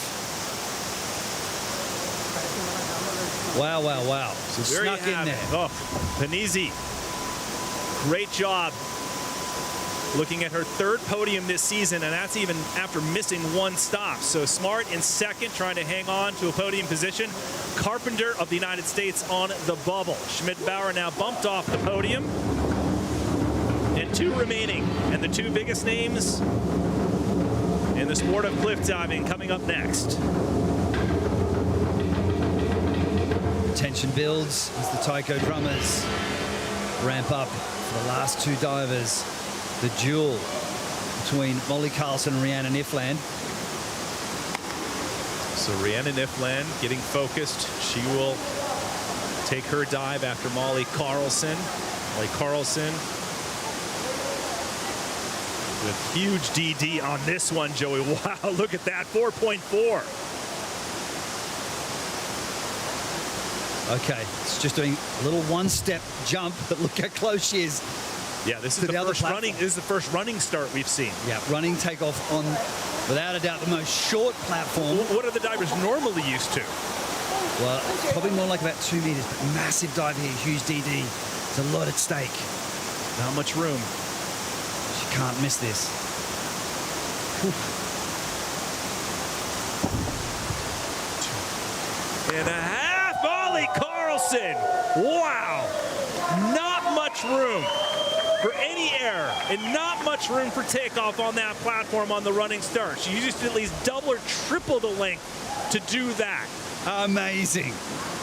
Wow, wow, wow. So snuck in there. Oh, Panizzi, great job. Looking at her 3rd podium this season, and that's even after missing 1 stop. So Smart in 2nd, trying to hang on to a podium position. Carpenter of the United States on the bubble. Schmidt-Bauer now bumped off the podium. And 2 remaining. And the 2 biggest names in the sport of cliff diving coming up next. Tension builds as the taiko drummers ramp up for the last 2 divers. The duel between Molly Carlson and Rhiannon Ifland. So Rhiannon Ifland getting focused. She will take her dive after Molly Carlson. Molly Carlson with huge DD on this one, Joey. Wow, look at that, 4.4. Okay, it's just doing a little 1-step jump, but look how close she is. Yeah, this is the first running. This is the first running start we've seen. Yeah, running takeoff on, without a doubt, the most short platform. What are the divers normally used to? Well, probably more like about 2 meters, but massive dive here, huge DD. There's a lot at stake. Not much room. She can't miss this. And a half, Molly Carlson. Wow, not much room for any error, and not much room for takeoff on that platform on the running start. She used to at least double or triple the length to do that. Amazing.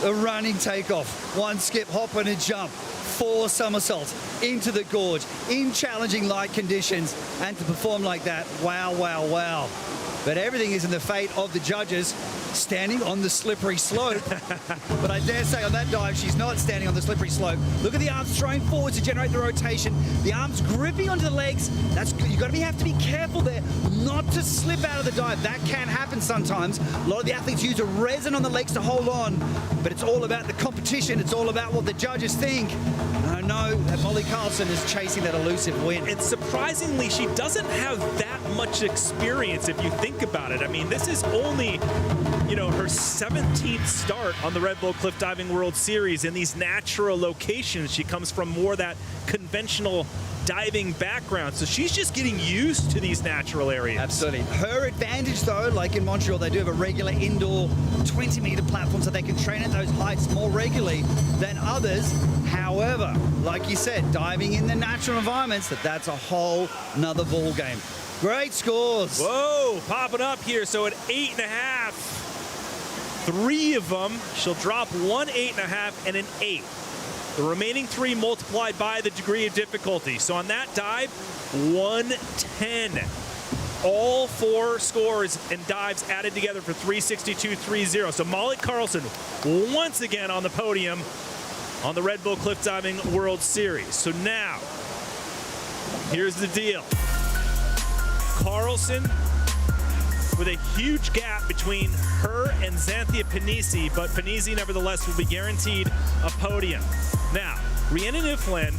A running takeoff, 1 skip, hop and a jump, 4 somersaults into the gorge in challenging light conditions, and to perform like that, wow, wow, wow. But everything is in the fate of the judges, standing on the slippery slope. But I dare say on that dive, she's not standing on the slippery slope. Look at the arms throwing forward to generate the rotation. The arms gripping onto the legs. You have to be careful there not to slip out of the dive. That can happen sometimes. A lot of the athletes use a resin on the legs to hold on, but it's all about the competition. It's all about what the judges think. And I know that Molly Carlson is chasing that elusive win. And surprisingly, she doesn't have that much experience if you think about it. I mean, this is only, you know, her 17th start on the Red Bull Cliff Diving World Series in these natural locations. She comes from more that conventional diving background, so she's just getting used to these natural areas. Absolutely. Her advantage, though, like in Montreal, they do have a regular indoor 20-meter platform, so they can train at those heights more regularly than others. However, like you said, diving in the natural environments, that's a whole nother ball game. Great scores. Whoa, popping up here. So at 8.5, 3 of them, she'll drop 1 8.5 and an 8. The remaining 3 multiplied by the degree of difficulty. So on that dive, 110. All 4 scores and dives added together for 362.30. So Molly Carlson once again on the podium on the Red Bull Cliff Diving World Series. So now, here's the deal. Carlson with a huge gap between her and Xanthia Panisi, but Panisi nevertheless will be guaranteed a podium. Now, Rhiannon Iflin,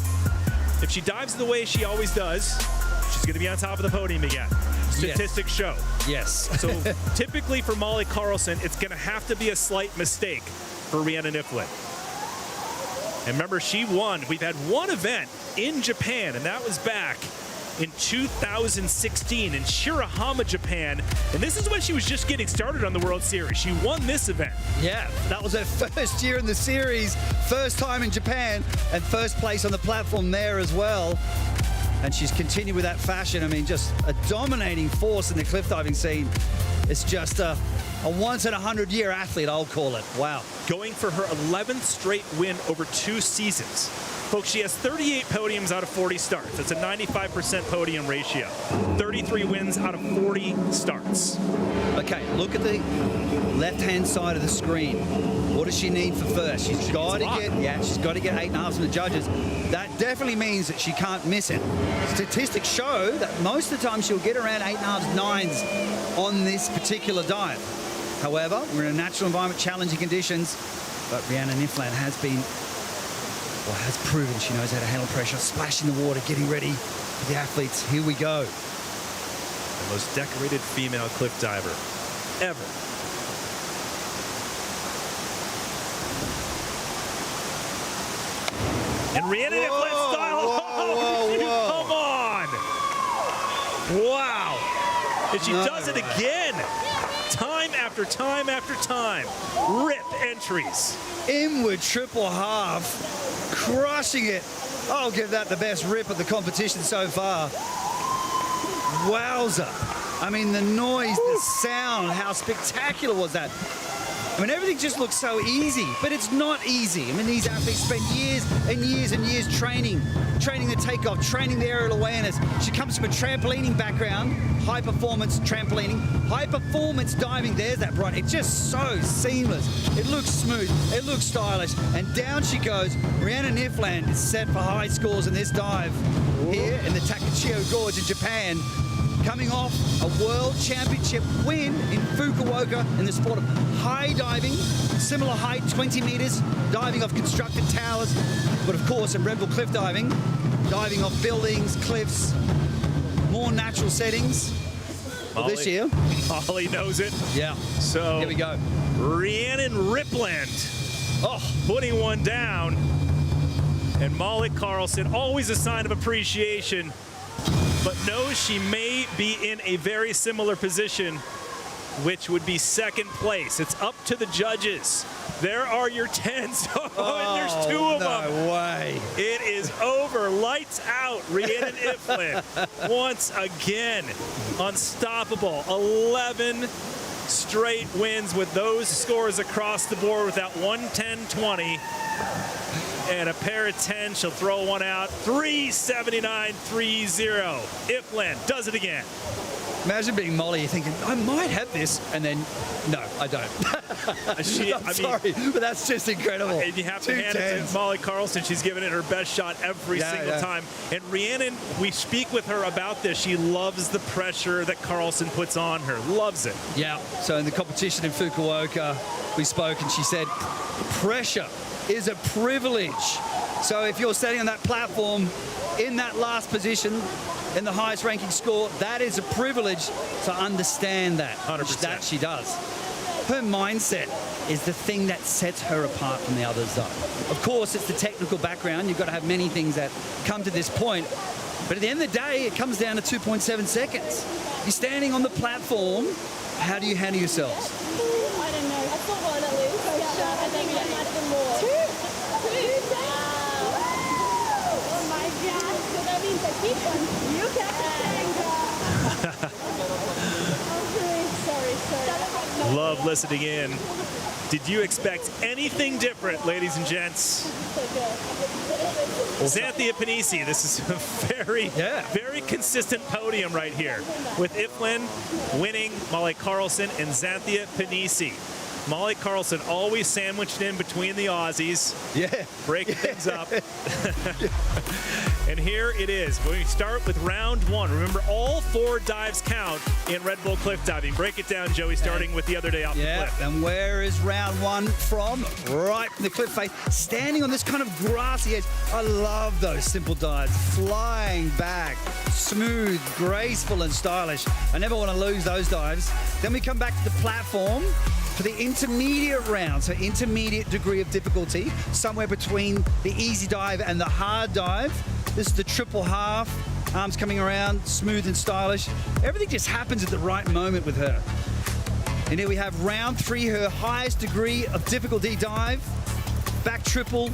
if she dives the way she always does, she's going to be on top of the podium again. Statistics show. Yes. So typically for Molly Carlson, it's going to have to be a slight mistake for Rhiannon Iflin. And remember, she won. We've had one event in Japan, and that was back in 2016 in Shirahama, Japan. And this is when she was just getting started on the World Series. She won this event. Yeah, that was her first year in the series, first time in Japan, and first place on the platform there as well. And she's continued with that fashion. I mean, just a dominating force in the cliff diving scene. It's just a once-in-a-100-year athlete, I'll call it. Wow. Going for her 11th straight win over 2 seasons. Folks, she has 38 podiums out of 40 starts. That's a 95% podium ratio. 33 wins out of 40 starts. Okay, look at the left-hand side of the screen. What does she need for first? She's got to get 8.5 from the judges. That definitely means that she can't miss it. Statistics show that most of the time she'll get around 8.5s, 9s on this particular dive. However, we're in a natural environment, challenging conditions, but Rhiannon Iflin has proven she knows how to handle pressure, splashing the water, getting ready for the athletes. Here we go. The most decorated female cliff diver ever. And Rhiannon Iflin style. Come on. Wow. And she does it again. Time after time after time. Rip entries. Inward triple half, crushing it. I'll give that the best rip of the competition so far. Wowza. I mean, the noise, the sound, how spectacular was that? I mean, everything just looks so easy, but it's not easy. I mean, these athletes spend years and years and years training the takeoff, training the aerial awareness. She comes from a trampolining background, high-performance trampolining, high-performance diving. There's that bright. It's just so seamless. It looks smooth. It looks stylish. And down she goes. Rhiannon Iflin is set for high scores in this dive here in the Takachiho Gorge in Japan, coming off a world championship win in Fukuoka in the sport of high diving, similar height, 20 meters, diving off constructed towers, but of course in Red Bull cliff diving, diving off buildings, cliffs, more natural settings. Well, this year, Molly knows it. Yeah. So here we go. Rhiannon Iflin, putting one down, and Molly Carlson, always a sign of appreciation, but knows she may be in a very similar position, which would be second place. It's up to the judges. There are your 10s. And there's 2 of them. No way. It is over. Lights out. Rhiannon Iflin once again unstoppable. 11 straight wins with those scores across the board with that 110.20. And a pair of 10, she'll throw one out. 379.30. Iflin does it again. Imagine being Molly, you're thinking, I might have this, and then, no, I don't. I'm sorry, but that's just incredible. And you have to hand it to Molly Carlson. She's given it her best shot every single time. And Rhiannon, we speak with her about this. She loves the pressure that Carlson puts on her. Loves it. Yeah, so in the competition in Fukuoka, we spoke, and she said, pressure is a privilege. So if you're standing on that platform in that last position, in the highest ranking score, that is a privilege to understand that. 100%. That she does. Her mindset is the thing that sets her apart from the others, though. Of course, it's the technical background. You've got to have many things that come to this point. But at the end of the day, it comes down to 2.7 seconds. You're standing on the platform. How do you handle yourselves? I don't know. I thought one at least. So sharp. I think there might have been more. Two. Wow. Oh my God. So that means I keep one. You kept it. Sorry. Love listening in. Did you expect anything different, ladies and gents? Xanthia Panisi, this is a very consistent podium right here, with Iflin winning, Molly Carlson, and Xanthia Panisi. Molly Carlson always sandwiched in between the Aussies, breaking things up. And here it is. We start with round one. Remember, all 4 dives count in Red Bull cliff diving. Break it down, Joey, starting with the other day off the cliff. And where is round one from? Right from the cliff face, standing on this kind of grassy edge. I love those simple dives, flying back, smooth, graceful, and stylish. I never want to lose those dives. Then we come back to the platform for the intermediate round, so intermediate degree of difficulty, somewhere between the easy dive and the hard dive. This is the triple half, arms coming around, smooth and stylish. Everything just happens at the right moment with her. And here we have round 3, her highest degree of difficulty dive, back triple,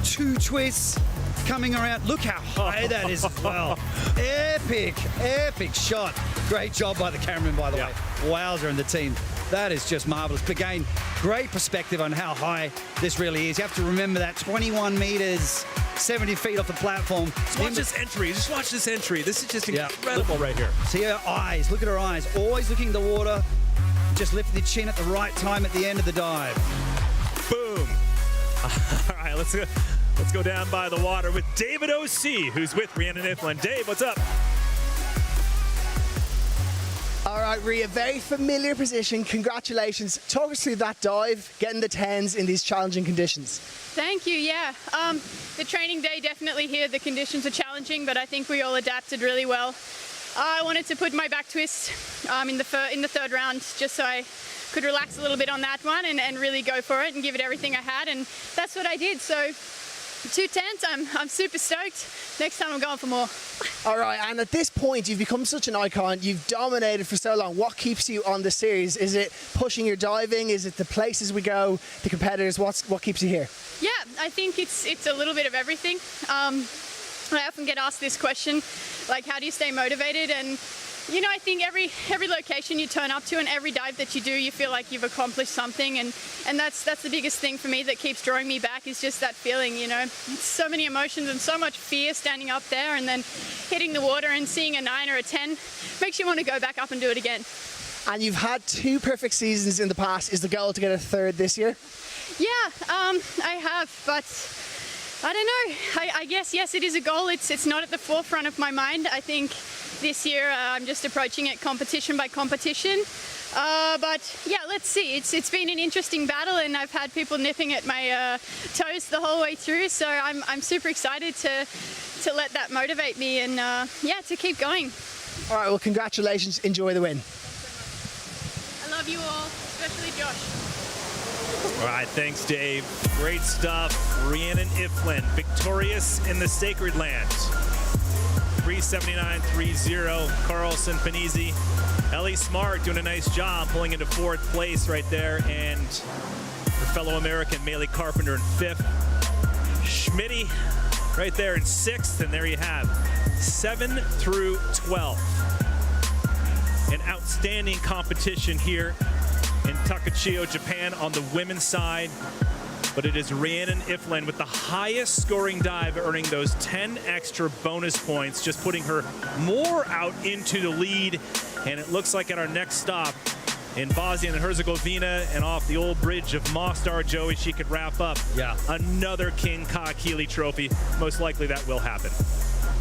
2 twists, coming around. Look how high that is as well. Epic shot. Great job by the cameraman, by the way. Wowzer and the team. That is just marvelous. But again, great perspective on how high this really is. You have to remember that 21 meters, 70 feet off the platform. Just watch this entry. Just watch this entry. This is just incredible right here. See her eyes. Look at her eyes. Always looking at the water. Just lifting the chin at the right time at the end of the dive. Boom. All right, let's go down by the water with David O.C., who's with Rhiannon Iflin. Dave, what's up? All right, Rhea, very familiar position. Congratulations. Talk us through that dive, getting the 10s in these challenging conditions. Thank you. Yeah, the training day definitely here. The conditions are challenging, but I think we all adapted really well. I wanted to put my back twist in the 3rd round, just so I could relax a little bit on that one and really go for it and give it everything I had, and that's what I did. So 2 10s, I'm super stoked. Next time I'm going for more. All right, and at this point, you've become such an icon. You've dominated for so long. What keeps you on the series? Is it pushing your diving? Is it the places we go, the competitors? What keeps you here? Yeah, I think it's a little bit of everything. I often get asked this question, like, how do you stay motivated? And you know, I think every location you turn up to and every dive that you do, you feel like you've accomplished something, and that's the biggest thing for me that keeps drawing me back, is just that feeling, you know. It's so many emotions and so much fear standing up there, and then hitting the water and seeing a 9 or a 10 makes you want to go back up and do it again. And you've had 2 perfect seasons in the past. Is the goal to get a 3rd this year? Yeah, I have, but I don't know. I guess, yes, it is a goal. It's not at the forefront of my mind. I think this year I'm just approaching it competition by competition. But yeah, let's see. It's been an interesting battle, and I've had people nipping at my toes the whole way through. So I'm super excited to let that motivate me, and yeah, to keep going. All right, well, congratulations. Enjoy the win. I love you all, especially Josh. All right, thanks, Dave. Great stuff. Rhiannon Iflin, victorious in the Sacred Land. 379.30. Carlson Panisi. Ellie Smart doing a nice job pulling into 4th place right there. And her fellow American, Maylee Carpenter, in 5th. Schmitty right there in 6th. And there you have 7 through 12. An outstanding competition here in Takachiho, Japan on the women's side. But it is Rhiannon Iflin with the highest scoring dive, earning those 10 extra bonus points, just putting her more out into the lead. And it looks like at our next stop in Bosnia and Herzegovina and off the old bridge of Mostar, Joey, she could wrap up another King Kahekili trophy. Most likely that will happen.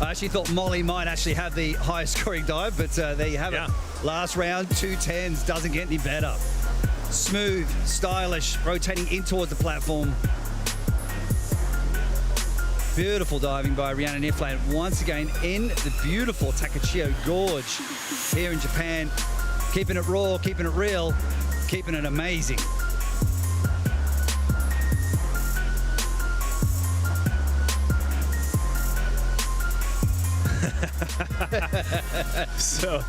I actually thought Molly might actually have the highest scoring dive, but there you have it. Last round, 2 10s, doesn't get any better. Smooth, stylish, rotating in towards the platform. Beautiful diving by Rhiannon Iflin once again in the beautiful Takachiho Gorge here in Japan. Keeping it raw, keeping it real, keeping it amazing. So,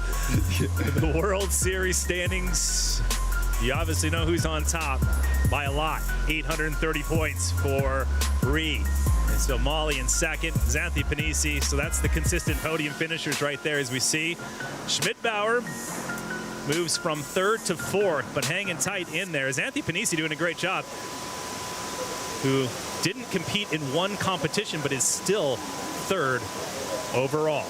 the World Series standings, you obviously know who's on top by a lot. 830 points for Ree. And so Molly in second, Xanthi Panisi. So that's the consistent podium finishers right there, as we see. Schmidbauer moves from third to fourth, but hanging tight in there. Xanthi Panisi doing a great job, who didn't compete in one competition, but is still third overall.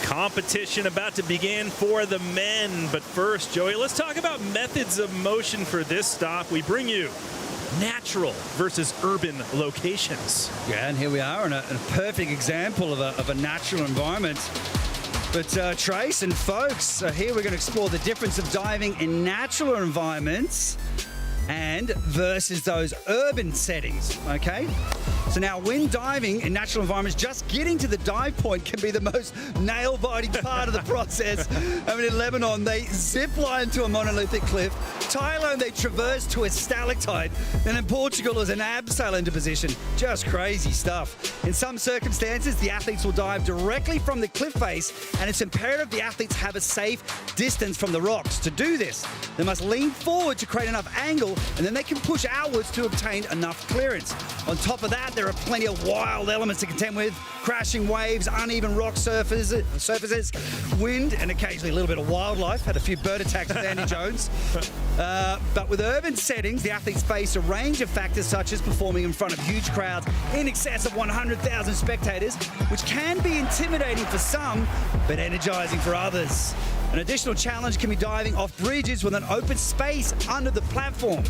Competition about to begin for the men. But first, Joey, let's talk about methods of motion for this stop. We bring you natural versus urban locations. Yeah, and here we are in a perfect example of a natural environment. But Trace and folks, here we're going to explore the difference of diving in natural environments and versus those urban settings, okay? So now when diving in natural environments, just getting to the dive point can be the most nail-biting part of the process. I mean, in Lebanon, they zip line to a monolithic cliff. Thailand, they traverse to a stalactite. And in Portugal, is an abseil into position. Just crazy stuff. In some circumstances, the athletes will dive directly from the cliff face, and it's imperative the athletes have a safe distance from the rocks. To do this, they must lean forward to create enough angle, and then they can push outwards to obtain enough clearance. On top of that, there are plenty of wild elements to contend with: crashing waves, uneven rock surfaces, wind, and occasionally a little bit of wildlife. Had a few bird attacks with Andy Jones. But with urban settings, the athletes face a range of factors, such as performing in front of huge crowds in excess of 100,000 spectators, which can be intimidating for some, but energizing for others. An additional challenge can be diving off bridges with an open space under the platform.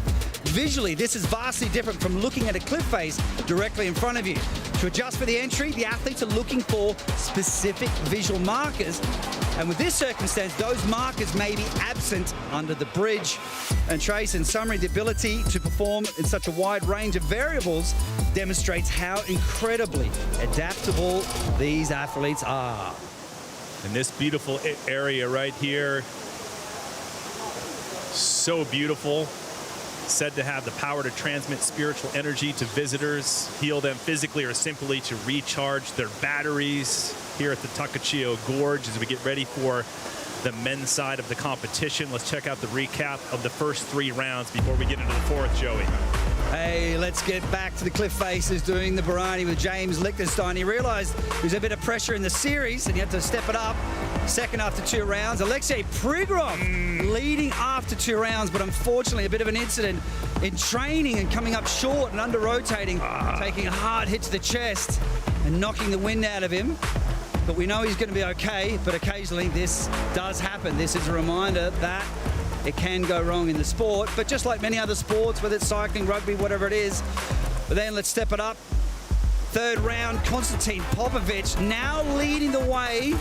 Visually, this is vastly different from looking at a cliff face directly in front of you. To adjust for the entry, the athletes are looking for specific visual markers, and with this circumstance, those markers may be absent under the bridge. And Trace, in summary, the ability to perform in such a wide range of variables demonstrates how incredibly adaptable these athletes are. In this beautiful area right here, so beautiful. Said to have the power to transmit spiritual energy to visitors, heal them physically, or simply to recharge their batteries here at the Takachiho Gorge as we get ready for the men's side of the competition. Let's check out the recap of the first 3 rounds before we get into the fourth, Joey. Hey, let's get back to the cliff faces doing the Barani with James Lichtenstein. He realized there's a bit of pressure in the series and he had to step it up. Second after 2 rounds. Alexei Prigorov leading after 2 rounds, but unfortunately a bit of an incident in training and coming up short and under-rotating, taking a hard hit to the chest and knocking the wind out of him. But we know he's going to be okay, but occasionally this does happen. This is a reminder that it can go wrong in the sport, but just like many other sports, whether it's cycling, rugby, whatever it is. But then let's step it up. 3rd round, Konstantin Popovic now leading the way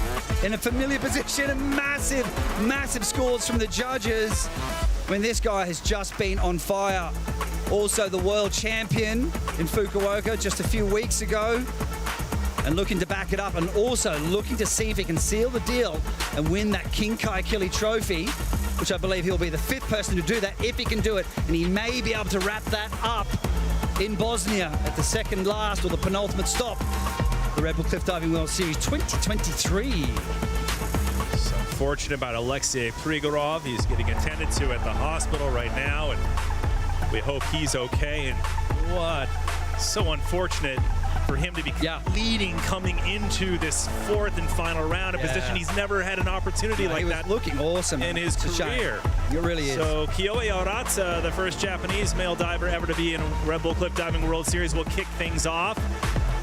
in a familiar position, and massive scores from the judges when this guy has just been on fire. Also the world champion in Fukuoka just a few weeks ago, and looking to back it up, and also looking to see if he can seal the deal and win that King Kahekili trophy, which I believe he'll be the 5th person to do that if he can do it, and he may be able to wrap that up in Bosnia at the second last or the penultimate stop, the Red Bull Cliff Diving World Series 2023. So unfortunate about Alexei Prigorov. He's getting attended to at the hospital right now, and we hope he's okay. And what? So unfortunate for him to be leading coming into this 4th and final round, a position he's never had an opportunity like that looking awesome in his career. It really is. So Kyoei Aratsa, the first Japanese male diver ever to be in a Red Bull Cliff Diving World Series, will kick things off.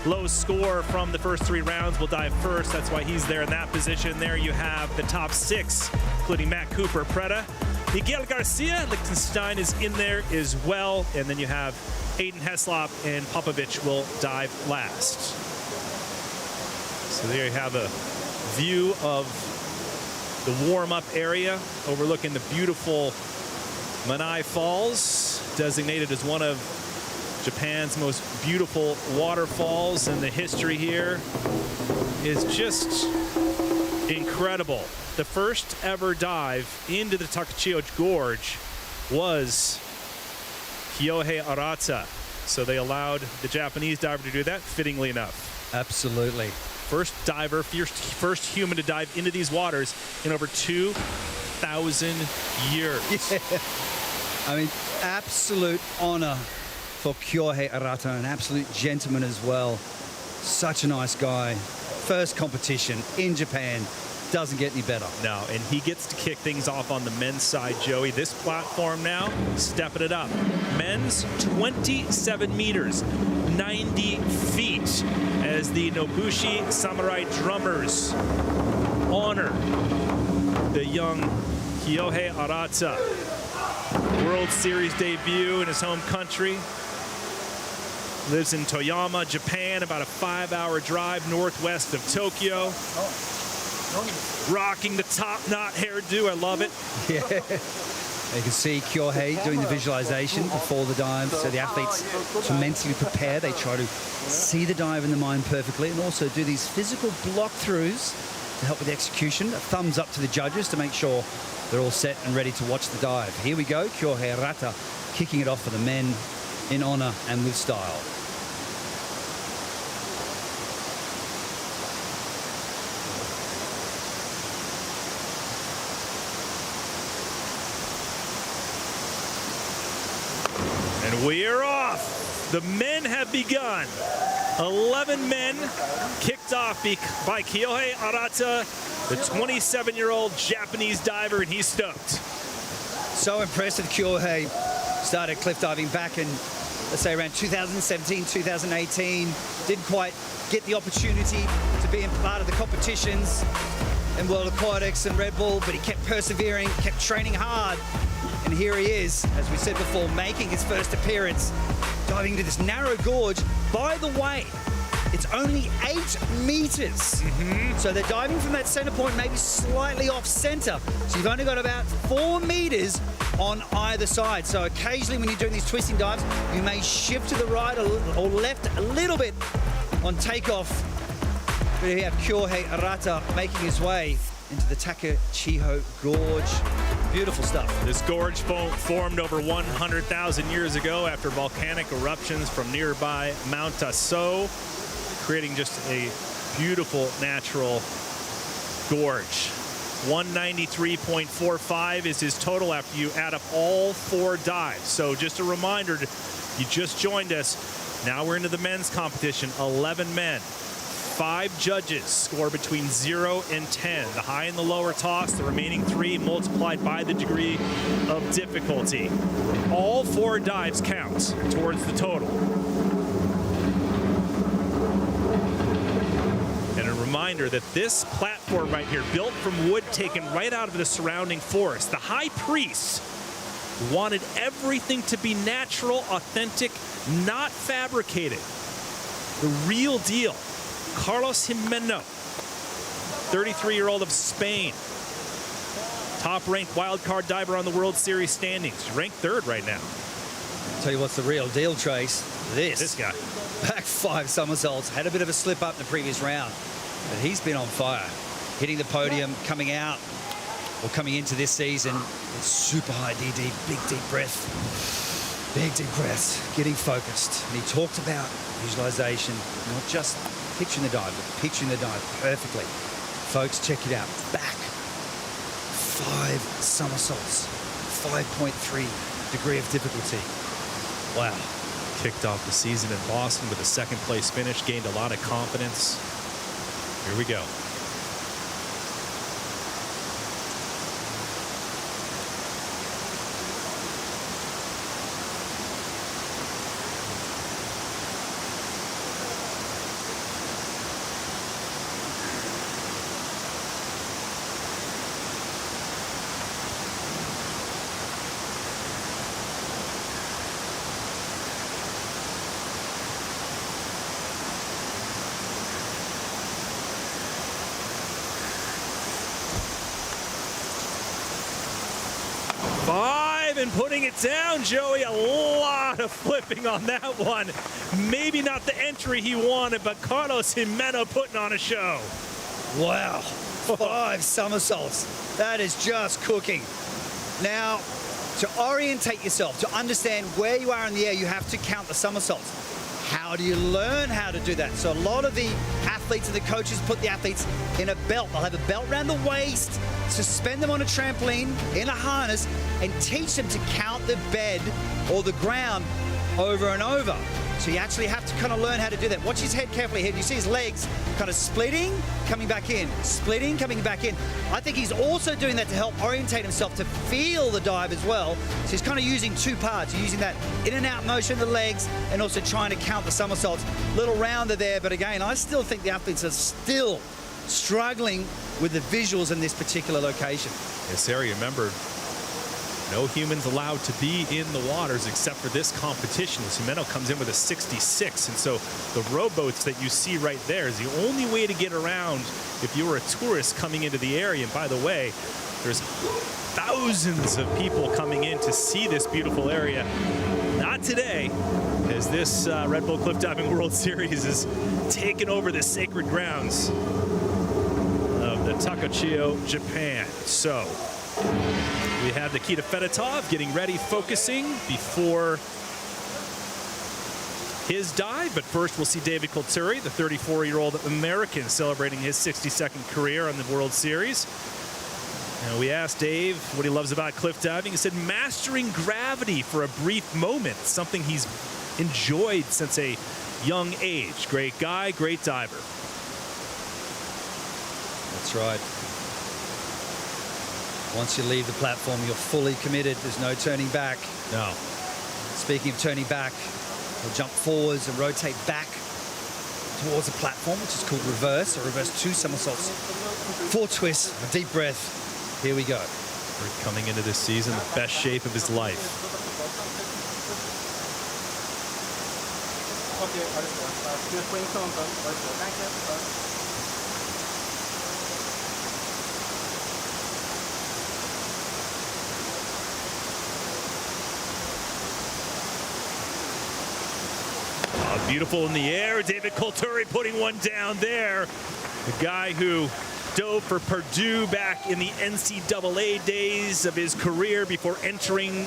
Low score from the first 3 rounds will dive first. That's why he's there in that position. There you have the top 6, including Matt Cooper, Preda. Miguel Garcia, Lichtenstein is in there as well. And then you have Aiden Heslop and Popovic will dive last. So there you have a view of the warm-up area overlooking the beautiful Manai Falls, designated as one of Japan's most beautiful waterfalls, and the history here is just incredible. The first ever dive into the Takachiho Gorge was Kyohei Arata. So they allowed the Japanese diver to do that, fittingly enough. Absolutely. First diver, first human to dive into these waters in over 2,000 years. Yeah. I mean, absolute honor for Kyohei Arata, an absolute gentleman as well. Such a nice guy. First competition in Japan. Doesn't get any better. No, and he gets to kick things off on the men's side, Joey. This platform now, stepping it up. Men's 27 meters, 90 feet, as the Nobushi Samurai Drummers honor the young Kyohei Arata. World Series debut in his home country. Lives in Toyama, Japan, about a 5-hour drive northwest of Tokyo. Rocking the top knot hairdo, I love it. Yeah. You can see Kyohei doing the visualization before the dive, so the athletes to mentally prepare. They try to see the dive in the mind perfectly and also do these physical block throughs to help with the execution. A thumbs up to the judges to make sure they're all set and ready to watch the dive. Here we go, Kyohei Arata kicking it off for the men in honor and with style. And we are off. The men have begun. 11 men kicked off by Kyohei Arata, the 27-year-old Japanese diver, and he's stoked. So impressive. Kyohei started cliff diving back in, let's say, around 2017, 2018. Didn't quite get the opportunity to be in part of the competitions in World Aquatics and Red Bull, but he kept persevering, kept training hard. And here he is, as we said before, making his first appearance, diving into this narrow gorge. By the way, it's only 8 meters. So they're diving from that center point, maybe slightly off center. So you've only got about 4 meters on either side. So occasionally when you're doing these twisting dives, you may shift to the right or left a little bit on takeoff. But here we have Kyohei Arata making his way into the Takachiho Gorge. Beautiful stuff. This gorge formed over 100,000 years ago after volcanic eruptions from nearby Mount Aso, creating just a beautiful natural gorge. 193.45 is his total after you add up all 4 dives. So just a reminder, you just joined us. Now we're into the men's competition, 11 men. 5 judges score between 0 and 10. The high and the lower toss, the remaining 3 multiplied by the degree of difficulty. All 4 dives count towards the total. And a reminder that this platform right here, built from wood taken right out of the surrounding forest, the high priest wanted everything to be natural, authentic, not fabricated. The real deal. Carlos Jimeno, 33-year-old of Spain, top-ranked wildcard diver on the World Series standings, ranked 3rd right now. Tell you what's the real deal, Trace. This guy. Back 5 somersaults, had a bit of a slip up in the previous round, but he's been on fire. Hitting the podium, coming out, or coming into this season, with super high DD, big deep breath. Big deep breaths, getting focused. And he talked about visualization, not just picturing the dive, but picturing the dive perfectly. Folks, check it out. Back 5 somersaults, 5.3 degree of difficulty. Wow. Kicked off the season in Boston with a 2nd place finish, gained a lot of confidence. Here we go. And putting it down, Joey. A lot of flipping on that one. Maybe not the entry he wanted, but Carlos Jimeno putting on a show. Wow. 5 somersaults. That is just cooking. Now, To orientate yourself, to understand where you are in the air, you have to count the somersaults. How do you learn how to do that? So a lot of the athletes and the coaches put the athletes in a belt. They'll have a belt around the waist, suspend them on a trampoline in a harness, and teach them to count the bed or the ground over and over. So you actually have to kind of learn how to do that. Watch his head carefully here. You see his legs kind of splitting, coming back in, splitting, coming back in. I think he's also doing that to help orientate himself to feel the dive as well. So he's kind of using two parts. He's using that in and out motion, the legs, and also trying to count the somersaults. Little rounder there, but again, I still think the athletes are still struggling with the visuals in this particular location. Yes, Sarah, remember, no humans allowed to be in the waters except for this competition. Sumeno comes in with a 66, and so the rowboats that you see right there is the only way to get around if you were a tourist coming into the area. And by the way, there's thousands of people coming in to see this beautiful area. Not today, as this Red Bull Cliff Diving World Series is taking over the sacred grounds of the Takachiho, Japan. So we have Nikita Fedotov getting ready, focusing before his dive. But first, we'll see David Kulturi, the 34-year-old American, celebrating his 62nd career on the World Series. And we asked Dave what he loves about cliff diving. He said mastering gravity for a brief moment, something he's enjoyed since a young age. Great guy, great diver. That's right. Once you leave the platform, you're fully committed. There's no turning back. No. Speaking of turning back, we'll jump forwards and rotate back towards the platform, which is called reverse, or reverse 2 somersaults. 4 twists, a deep breath. Here we go. Coming into this season, the best shape of his life. Beautiful in the air. David Kulturi putting one down there. The guy who dove for Purdue back in the NCAA days of his career before entering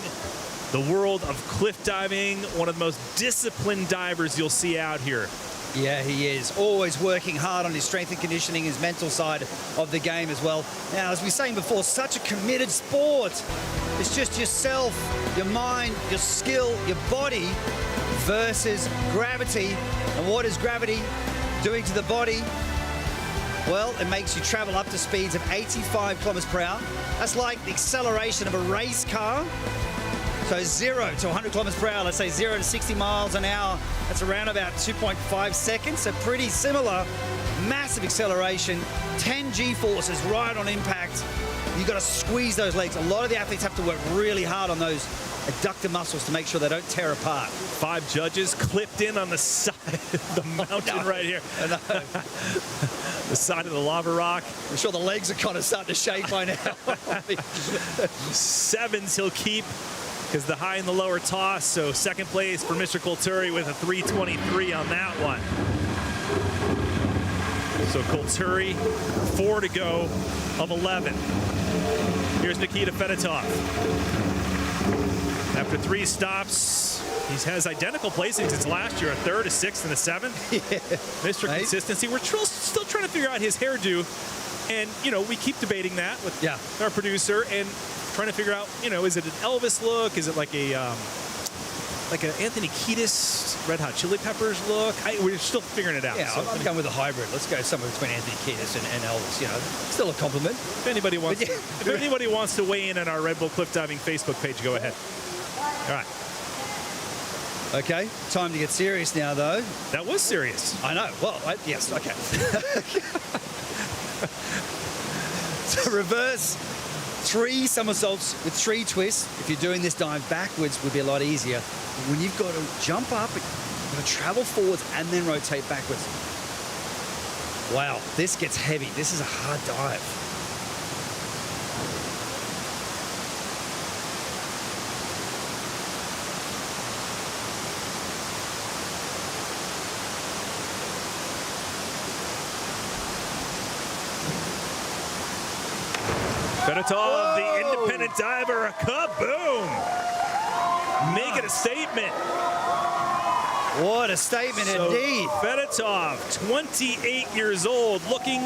the world of cliff diving. One of the most disciplined divers you'll see out here. Yeah, he is. Always working hard on his strength and conditioning, his mental side of the game as well. Now, as we were saying before, such a committed sport. It's just yourself, your mind, your skill, your body versus gravity. And what is gravity doing to the body? Well, it makes you travel up to speeds of 85 kilometers per hour. That's like the acceleration of a race car. So 0 to 100 kilometers per hour, let's say 0 to 60 miles an hour, that's around about 2.5 seconds. So pretty similar, massive acceleration, 10 G-forces right on impact. You've got to squeeze those legs. A lot of the athletes have to work really hard on those adductor muscles to make sure they don't tear apart. 5 judges clipped in on the side of the mountain right here. The side of the lava rock. I'm sure the legs are kind of starting to shake by now. 7s he'll keep because the high and the lower toss. So second place for Mr. Kulturi with a 3:23 on that one. So Kulturi, 4 to go of 11. Here's Nikita Fedotov. After 3 stops, he has identical placings as last year, a 3rd, a 6th, and a 7th. Yeah. Mr. Right? Consistency. We're still trying to figure out his hairdo. And, you know, we keep debating that with our producer and trying to figure out, you know, is it an Elvis look? Is it like an Anthony Kiedis, Red Hot Chili Peppers look? We're still figuring it out. Yeah, so I'm going with a hybrid. Let's go somewhere between Anthony Kiedis and Elvis. You know, still a compliment. If anybody wants to weigh in on our Red Bull Cliff Diving Facebook page, go ahead. All right. Okay, time to get serious now, though. That was serious. I know. Well, yes, okay. So reverse 3 somersaults with 3 twists. If you're doing this dive backwards, would be a lot easier. When you've got to jump up, you've got to travel forwards and then rotate backwards. Wow, this gets heavy. This is a hard dive. Fedotov, the independent diver, kaboom! Making a statement. What a statement indeed. Fedotov, 28 years old, looking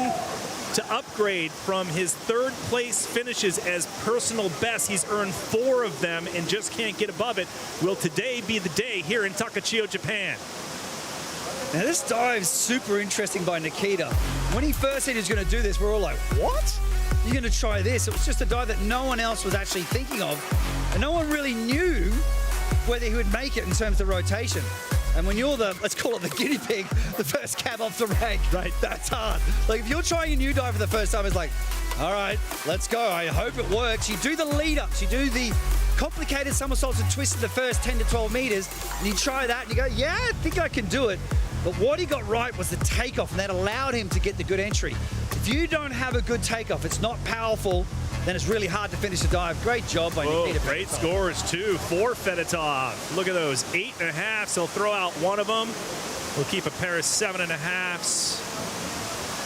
to upgrade from his third place finishes as personal best. He's earned 4 of them and just can't get above it. Will today be the day here in Takachiho, Japan? Now this dive's super interesting by Nikita. When he first said he was going to do this, we're all like, what? You're going to try this? It was just a dive that no one else was actually thinking of. And no one really knew whether he would make it in terms of rotation. And when you're the, let's call it the guinea pig, the first cab off the rank, right, that's hard. Like if you're trying a new dive for the first time, it's like, all right, let's go. I hope it works. You do the lead ups, you do the complicated somersaults and twists in the first 10 to 12 meters, and you try that and you go, yeah, I think I can do it. But what he got right was the takeoff, and that allowed him to get the good entry. If you don't have a good takeoff, it's not powerful, then it's really hard to finish the dive. Great job by Nikita. Great scores too for Fedotov. Look at those 8.5s. He'll throw out one of them. We'll keep a pair of 7.5s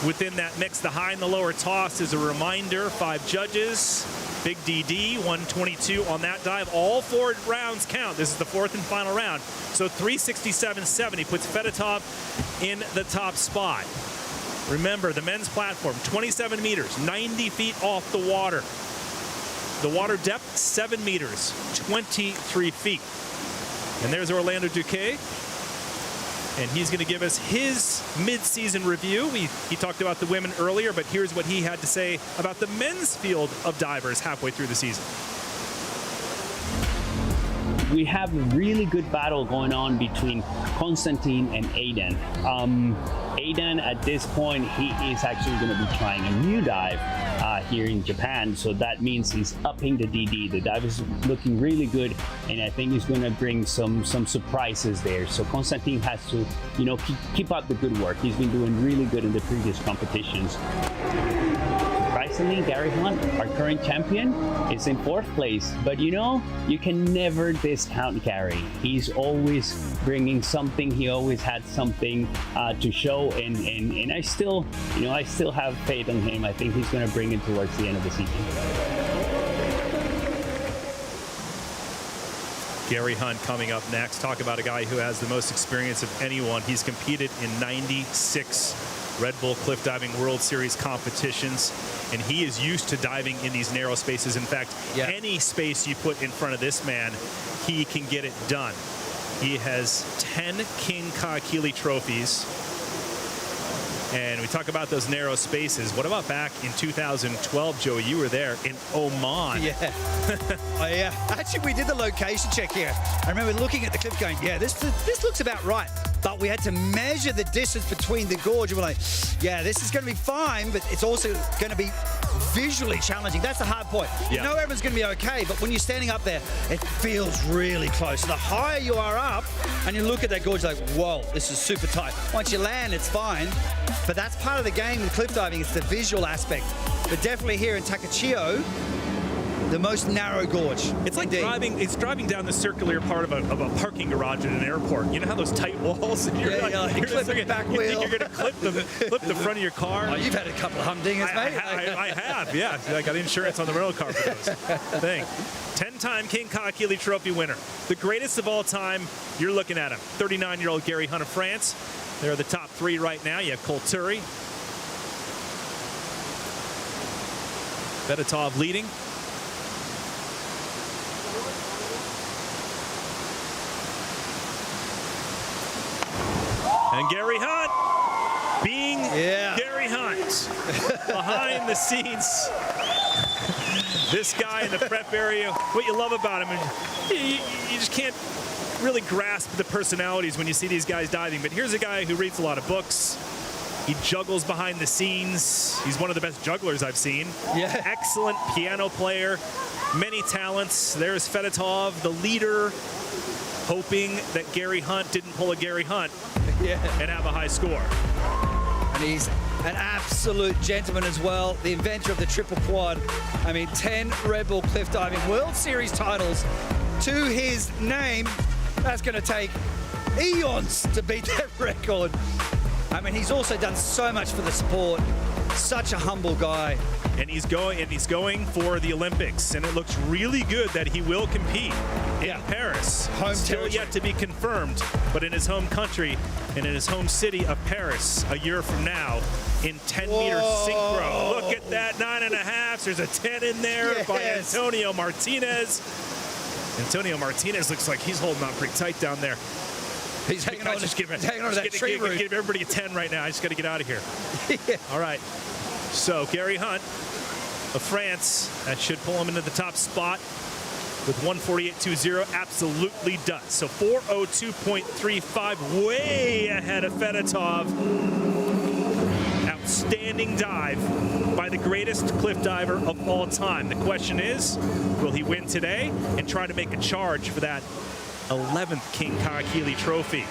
within that mix. The high and the lower toss is a reminder. 5 judges. Big DD, 122 on that dive. All 4 rounds count. This is the 4th and final round. So 367.70 puts Fedotov in the top spot. Remember, the men's platform, 27 meters, 90 feet off the water. The water depth, 7 meters, 23 feet. And there's Orlando Duque. And he's going to give us his mid-season review. He talked about the women earlier, but here's what he had to say about the men's field of divers halfway through the season. We have a really good battle going on between Konstantin and Aidan. Aidan, at this point, he is actually going to be trying a new dive here in Japan. So that means he's upping the DD. The dive is looking really good, and I think he's going to bring some surprises there. So Konstantin has to, you know, keep up the good work. He's been doing really good in the previous competitions. Surprisingly, Gary Hunt, our current champion, is in 4th place. But you know, you can never discount Gary. He's always bringing something. He always had something to show, and I still, you know, I still have faith in him. I think he's going to bring it towards the end of the season. Gary Hunt coming up next. Talk about a guy who has the most experience of anyone. He's competed in 96 Red Bull Cliff Diving World Series competitions, and he is used to diving in these narrow spaces. In fact, any space you put in front of this man, he can get it done. He has 10 King Kahekili trophies. And we talk about those narrow spaces. What about back in 2012, Joey? You were there in Oman. Yeah. Oh, yeah. Actually, we did the location check here. I remember looking at the cliff going, yeah, this looks about right. But we had to measure the distance between the gorge, and we're like, yeah, this is going to be fine, but it's also going to be visually challenging. That's the hard point. You know everyone's going to be okay, but when you're standing up there, it feels really close. So the higher you are up, and you look at that gorge like, whoa, this is super tight. Once you land, it's fine. But that's part of the game with cliff diving. It's the visual aspect. But definitely here in Takachiho, the most narrow gorge. It's like driving down the circular part of a parking garage at an airport. You know how those tight walls? And you're you clip the back wheel. You think you're going to clip the front of your car? Oh, you've had a couple of humdingers, mate. I have, yeah. I got insurance on the rental car for those thing. 10-time King Kahekili Trophy winner. The greatest of all time. You're looking at him. 39-year-old Gary Hunt of France. They're the top 3 right now. You have Colturi. Fedotov leading. And Gary Hunt being Gary Hunt. Behind the scenes. This guy in the prep area, what you love about him, you just can't really grasp the personalities when you see these guys diving. But here's a guy who reads a lot of books. He juggles behind the scenes. He's one of the best jugglers I've seen. Yeah. Excellent piano player. Many talents. There's Fedotov, the leader, hoping that Gary Hunt didn't pull a Gary Hunt and have a high score. And he's an absolute gentleman as well, the inventor of the triple quad. I mean, 10 Red Bull Cliff Diving World Series titles to his name. That's going to take eons to beat that record. I mean, he's also done so much for the sport. Such a humble guy. And he's going for the Olympics, and it looks really good that he will compete in Paris. Home Still territory. yet to be confirmed, but in his home country and in his home city of Paris a year from now in 10-meter synchro. Look at that, 9.5. There's a 10 in there by Antonio Martinez. Antonio Martinez looks like he's holding on pretty tight down there. He's hanging on, Just give to that tree root. give everybody a 10 right now. I just got to get out of here. All right. So Gary Hunt of France, that should pull him into the top spot with 1:48.20. Absolutely does. So 4:02.35, way ahead of Fedotov. Outstanding dive by the greatest cliff diver of all time. The question is, will he win today and try to make a charge for that 11th King Kahekili trophy?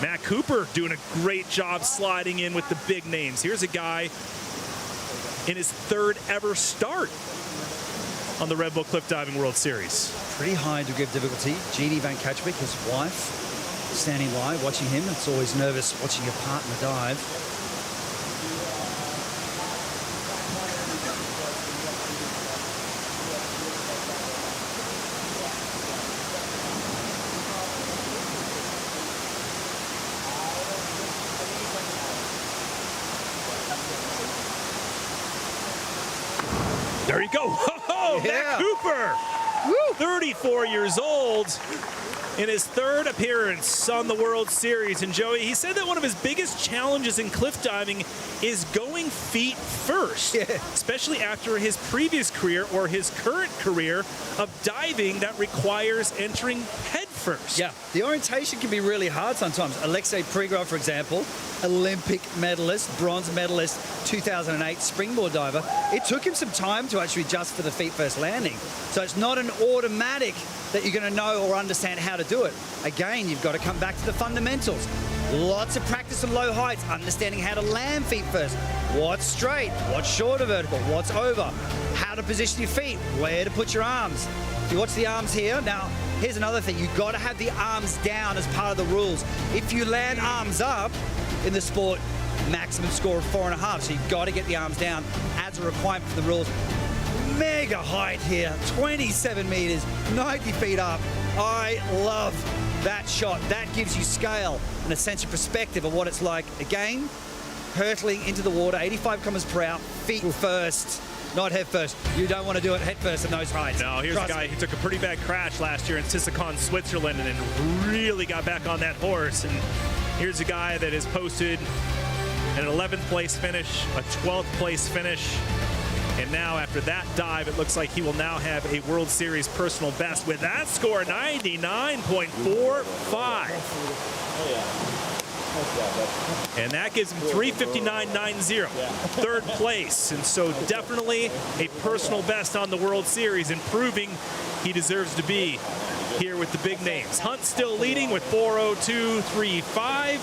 Matt Cooper doing a great job sliding in with the big names. Here's a guy in his 3rd ever start on the Red Bull Cliff Diving World Series. Pretty high degree of difficulty. Jeannie Van Katchwick, his wife, standing by, watching him. It's always nervous watching your partner dive. There you go. Matt Cooper, 34 years old, in his 3rd appearance on the World Series. And Joey, he said that one of his biggest challenges in cliff diving is going feet first, especially after his previous career or his current career of diving that requires entering head first. Yeah, the orientation can be really hard sometimes. Alexei Prigrov, for example, Olympic medalist, bronze medalist, 2008 springboard diver. It took him some time to actually adjust for the feet first landing. So it's not an automatic that you're going to know or understand how to do it. Again, you've got to come back to the fundamentals. Lots of practice on low heights, understanding how to land feet first. What's straight, what's shorter vertical, what's over, how to position your feet, where to put your arms. You watch the arms here. Now, here's another thing. You've got to have the arms down as part of the rules. If you land arms up in the sport, maximum score of 4.5. So you've got to get the arms down as a requirement for the rules. Mega height here, 27 meters, 90 feet up. I love that shot. That gives you scale and a sense of perspective of what it's like. Again, hurtling into the water, 85 kilometers per hour, feet first. Not head first. You don't want to do it head first in those heights. No, here's a guy who took a pretty bad crash last year in Sissakon, Switzerland, and then really got back on that horse. And here's a guy that has posted an 11th place finish, a 12th place finish. And now after that dive, it looks like he will now have a World Series personal best with that score, 99.45. And that gives him 3:59.90, 3rd place. And so definitely a personal best on the World Series and proving he deserves to be here with the big names. Hunt still leading with 4:02.35.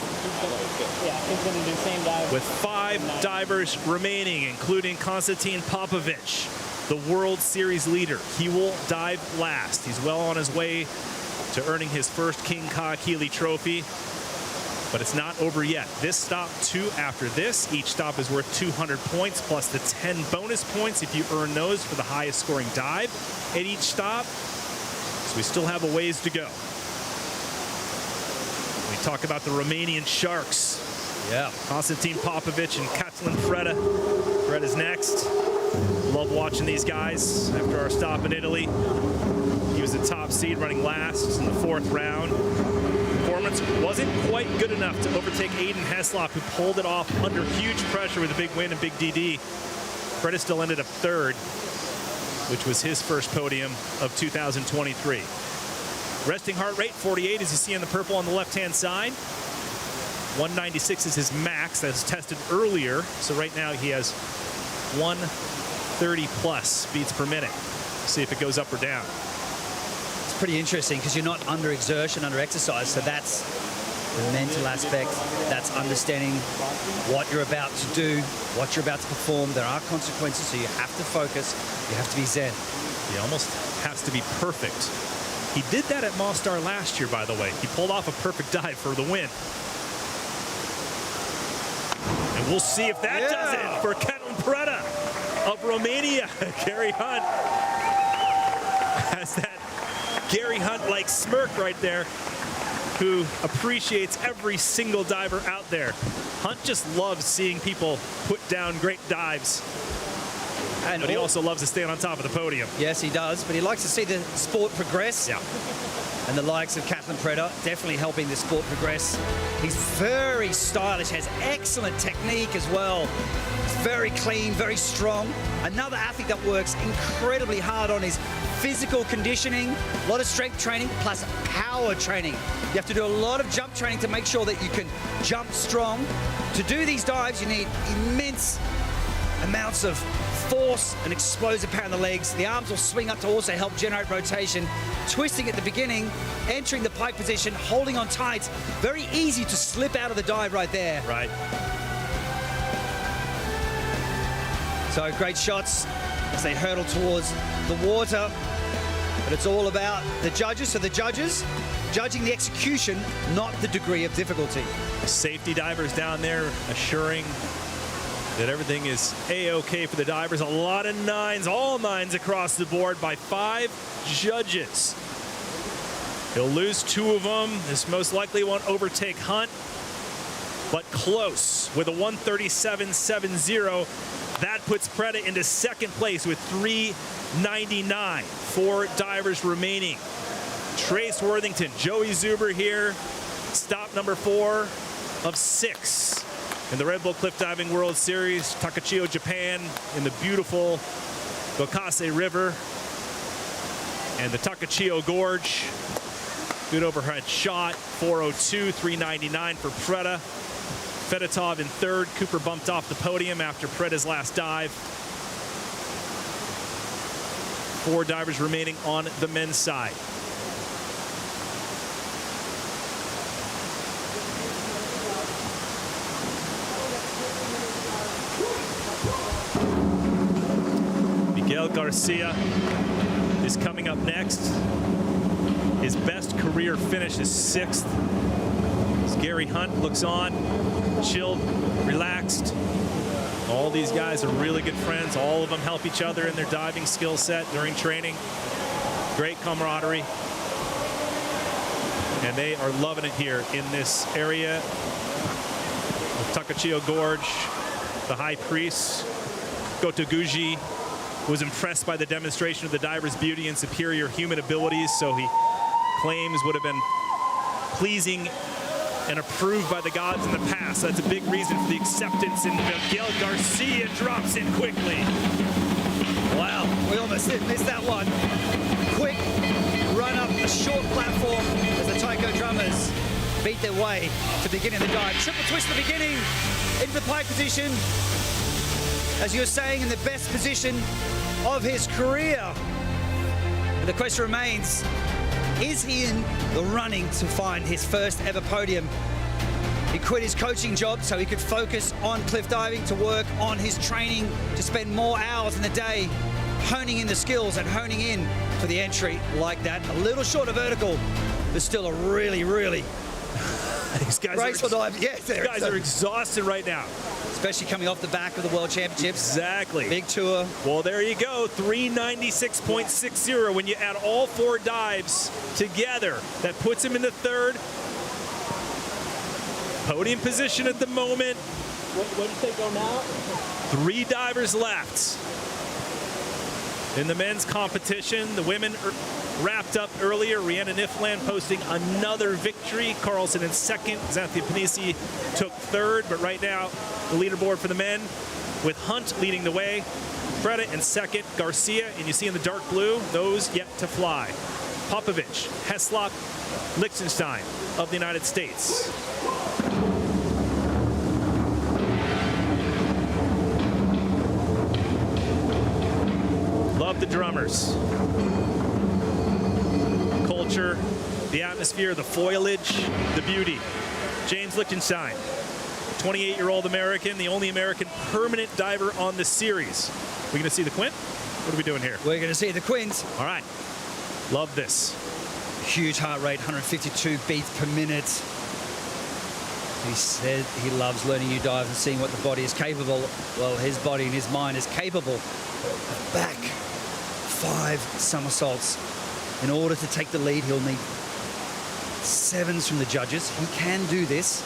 With 5 divers remaining, including Konstantin Popovich, the World Series leader. He will dive last. He's well on his way to earning his first King Kahekili trophy. But it's not over yet. This stop, 2 after this. Each stop is worth 200 points plus the 10 bonus points if you earn those for the highest scoring dive at each stop. So we still have a ways to go. We talk about the Romanian Sharks. Yeah. Konstantin Popovich and Katlin Freda. Freda's next. Love watching these guys after our stop in Italy. He was the top seed running last in the 4th round. Performance wasn't quite good enough to overtake Aiden Heslop, who pulled it off under huge pressure with a big win and big DD. Freda still ended up 3rd, which was his first podium of 2023. Resting heart rate, 48, as you see in the purple on the left-hand side. 196 is his max. That was tested earlier. So right now he has 130 plus beats per minute. See if it goes up or down. It's pretty interesting because you're not under exertion, under exercise. So that's the mental aspect. That's understanding what you're about to do, what you're about to perform. There are consequences, so you have to focus. You have to be zen. He almost has to be perfect. He did that at Mostar last year, by the way. He pulled off a perfect dive for the win. And we'll see if that does it for Katlin Freda. of Romania, Gary Hunt. Has that Gary Hunt-like smirk right there, who appreciates every single diver out there. Hunt just loves seeing people put down great dives. And But he also loves to stand on top of the podium. Yes, he does, but he likes to see the sport progress. Yeah. And the likes of Kathleen Preda definitely helping the sport progress. He's very stylish, has excellent technique as well. He's very clean, very strong. Another athlete that works incredibly hard on his physical conditioning, a lot of strength training, plus power training. You have to do a lot of jump training to make sure that you can jump strong. To do these dives, you need immense amounts of force and explosive power in the legs. The arms will swing up to also help generate rotation. Twisting at the beginning, entering the pike position, holding on tight. Very easy to slip out of the dive right there. Right. So great shots as they hurtle towards the water. But it's all about the judges. So the judges judging the execution, not the degree of difficulty. Safety divers down there assuring that everything is A-OK for the divers. A lot of nines, all nines across the board by 5 judges. He'll lose 2 of them. This most likely won't overtake Hunt, but close with a 137.70. That puts Preda into second place with 399. 4 divers remaining. Trace Worthington, Joey Zuber here. Stop number 4 of 6 in the Red Bull Cliff Diving World Series. Takachiho, Japan, in the beautiful Gokase River and the Takachiho Gorge. Good overhead shot, 402, 399 for Preda. Fedotov in third. Cooper bumped off the podium after Preda's last dive. 4 divers remaining on the men's side. Miguel Garcia is coming up next. His best career finish is 6th. As Gary Hunt looks on, chilled, relaxed. All these guys are really good friends. All of them help each other in their diving skill set during training. Great camaraderie. And they are loving it here in this area of Takachiho Gorge. The high priest, Gotoguchi, was impressed by the demonstration of the diver's beauty and superior human abilities, so he claims would have been pleasing and approved by the gods in the past. That's a big reason for the acceptance, and Miguel Garcia drops in quickly. Wow, we almost missed that one. Quick run up a short platform as the taiko drummers beat their way to beginning the dive. Triple twist at the beginning, into the pike position. As you were saying, in the best position of his career. But the question remains, is he in the running to find his first ever podium? He quit his coaching job so he could focus on cliff diving, to work on his training, to spend more hours in the day honing in the skills and honing in for the entry like that. A little shorter vertical, but still a really, really These guys graceful dive. Yes, these guys are exhausted right now. Especially coming off the back of the World Championships. Exactly. Big tour. Well, there you go, 396.60. When you add all 4 dives together, that puts him in the 3rd. Podium position at the moment. What did they go now? 3 divers left in the men's competition. The women wrapped up earlier. Rhiannon Ifland posting another victory. Carlson in 2nd. Xanthi Panisi took 3rd. But right now, the leaderboard for the men, with Hunt leading the way. Preda in 2nd. Garcia, and you see in the dark blue, those yet to fly. Popovich, Heslop, Liechtenstein of the United States. Love the drummers. Culture, the atmosphere, the foliage, the beauty. James Liechtenstein, 28-year-old American, the only American permanent diver on the series. We gonna see the Quint? What are we doing here? We're going to see the Quint. All right. Love this. Huge heart rate, 152 beats per minute. He said he loves learning new dives and seeing what the body is capable. Well, his body and his mind is capable of back 5 somersaults. In order to take the lead, he'll need 7s from the judges. He can do this.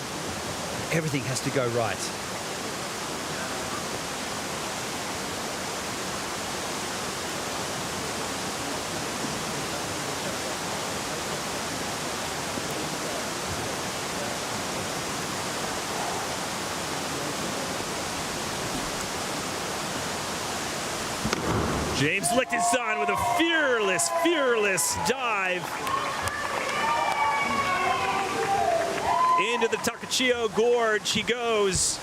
Everything has to go right. James Lichtenstein with a fearless dive into the Takachiho Gorge. He goes.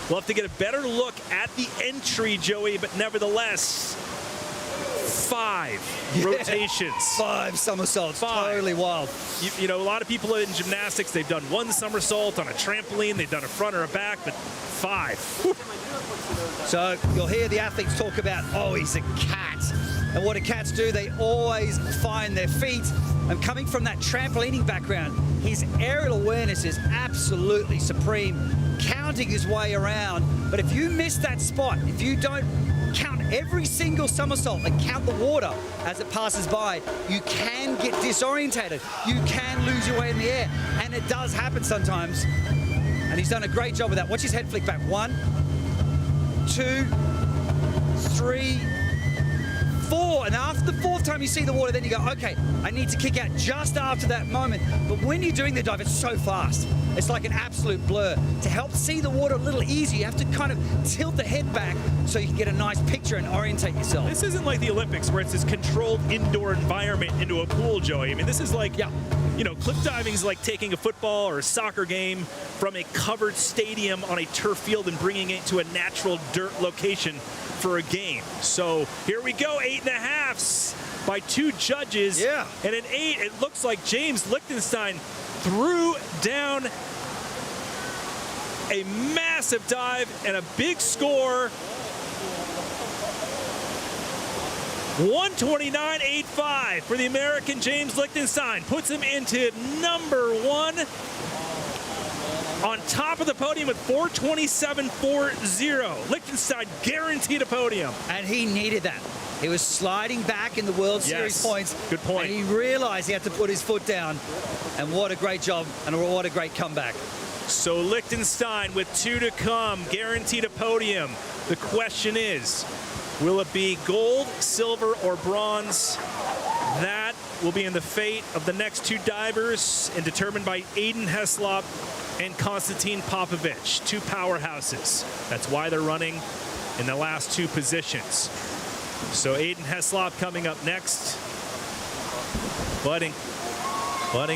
We'll have to get a better look at the entry, Joey, but nevertheless, 5 rotations. 5 somersaults. 5. Totally wild. You know, a lot of people in gymnastics, they've done 1 somersault on a trampoline, they've done a front or a back, but 5. So you'll hear the athletes talk about, oh, he's a cat. And what do cats do? They always find their feet. And coming from that trampolining background, his aerial awareness is absolutely supreme, counting his way around. But if you miss that spot, if you don't count every single somersault and count the water as it passes by, you can get disorientated. You can lose your way in the air. And it does happen sometimes. And he's done a great job with that. Watch his head flick back. 1, 2, 3, 4. And after the 4th time you see the water, then you go, okay, I need to kick out just after that moment. But when you're doing the dive, it's so fast. It's like an absolute blur. To help see the water a little easier, you have to kind of tilt the head back so you can get a nice picture and orientate yourself. This isn't like the Olympics where it's this controlled indoor environment into a pool, Joey. I mean, this is like, you know, cliff diving is like taking a football or a soccer game from a covered stadium on a turf field and bringing it to a natural dirt location for a game. So here we go, 8.5s by 2 judges. Yeah. And an 8, it looks like James Lichtenstein threw down a massive dive and a big score. 129.85 for the American James Lichtenstein. Puts him into number 1 on top of the podium with 427.40. Lichtenstein guaranteed a podium. And he needed that. He was sliding back in the World Series points. Good point. And he realized he had to put his foot down. And what a great job and what a great comeback. So Lichtenstein with 2 to come, guaranteed a podium. The question is, will it be gold, silver, or bronze? That will be in the fate of the next 2 divers and determined by Aiden Heslop and Konstantin Popovich, 2 powerhouses. That's why they're running in the last 2 positions. So Aiden Heslop coming up next. Butting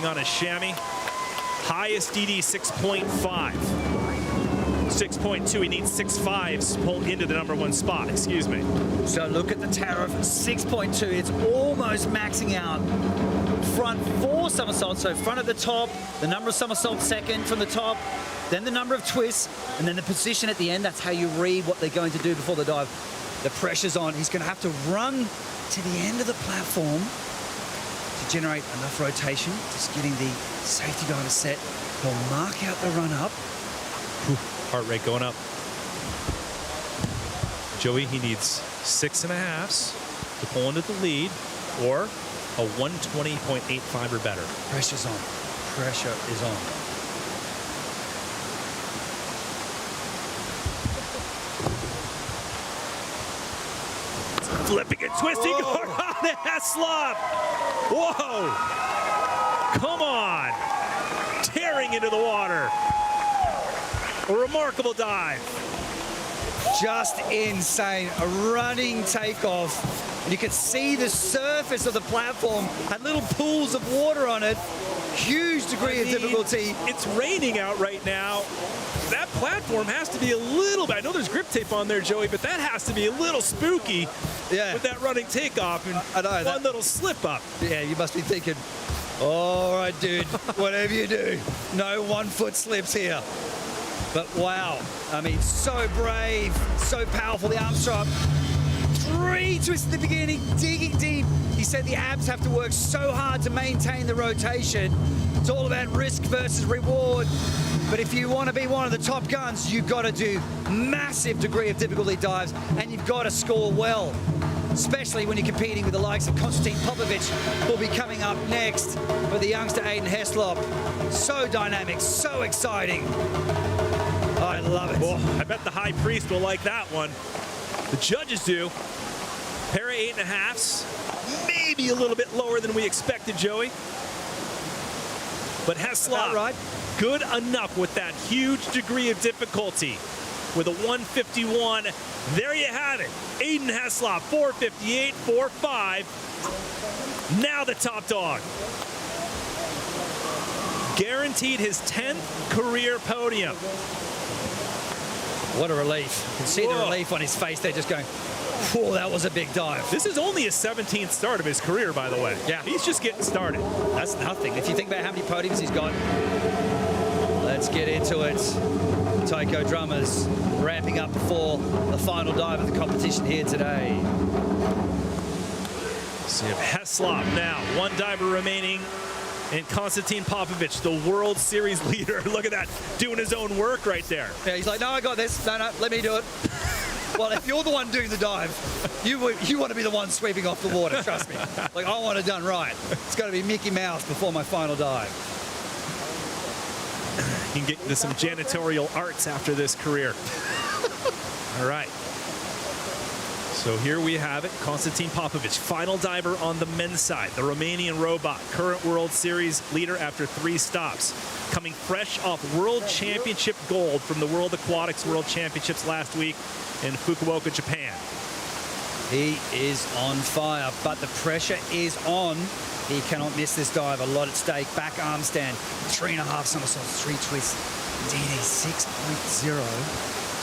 on a chamois. Highest DD 6.5. 6.2, he needs 6.5s to pull into the number 1 spot, excuse me. So look at the tariff, 6.2. It's almost maxing out. Front 4 somersaults, so front at the top, the number of somersaults second from the top, then the number of twists, and then the position at the end. That's how you read what they're going to do before the dive. The pressure's on. He's going to have to run to the end of the platform to generate enough rotation. Just getting the safety diver set. He'll mark out the run up. Heart rate going up. Joey, he needs 6.5s to pull into the lead, or a 120.85 or better. Pressure's on. Pressure is on. Flipping and twisting going on the Heslop. Whoa. Come on. Tearing into the water. A remarkable dive. Just insane. A running takeoff. And you can see the surface of the platform had little pools of water on it. Huge degree of difficulty. It's raining out right now. That platform has to be a little bit, I know there's grip tape on there, Joey, but that has to be a little spooky with that running takeoff and one little slip up. Yeah, you must be thinking, all right, dude, whatever you do, no 1 foot slips here. But wow, I mean, so brave, so powerful. The arm strap 3 twists at the beginning, digging deep. He said the abs have to work so hard to maintain the rotation. It's all about risk versus reward. But if you want to be one of the top guns, you've got to do massive degree of difficulty dives, and you've got to score well, especially when you're competing with the likes of Konstantin Popovic, who'll be coming up next with the youngster Aiden Heslop. So dynamic, so exciting. I love it. Well, I bet the high priest will like that one. The judges do. Pair of 8.5s, maybe a little bit lower than we expected, Joey. But Heslop, right? Good enough with that huge degree of difficulty with a 151. There you have it. Aiden Heslop, 458, 4.5. Now the top dog. Guaranteed his 10th career podium. What a relief. You can see the relief on his face. They're just going, whoa, that was a big dive. This is only his 17th start of his career, by the way. Yeah. He's just getting started. That's nothing. If you think about how many podiums he's got. Let's get into it. Taiko drummers ramping up before the final dive of the competition here today. So you have Heslop now, one diver remaining, and Konstantin Popovic, the World Series leader. Look at that, doing his own work right there. Yeah, he's like, no, I got this. No, let me do it. Well, if you're the one doing the dive, you want to be the one sweeping off the water, trust me. Like, I want it done right. It's got to be Mickey Mouse before my final dive. You can get into some janitorial arts after this career. All right. So here we have it. Konstantin Popovic, final diver on the men's side. The Romanian robot, current World Series leader after 3 stops. Coming fresh off World Championship gold from the World Aquatics World Championships last week in Fukuoka, Japan. He is on fire, but the pressure is on. He cannot miss this dive. A lot at stake. Back arm stand. 3.5 somersaults, 3 twists. DD 6.0.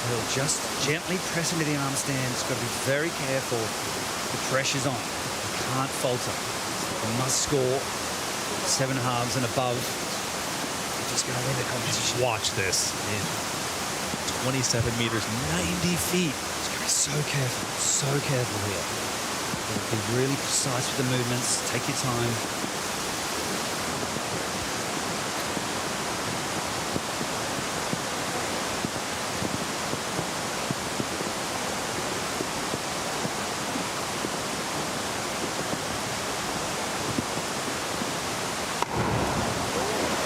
He'll just gently press into the arm stand. He's got to be very careful. The pressure's on. He can't falter. He must score 7.5s and above if he's going to win the competition. Watch this. 27 meters, 90 feet. He's got to be so careful here. Be really precise with the movements. Take your time.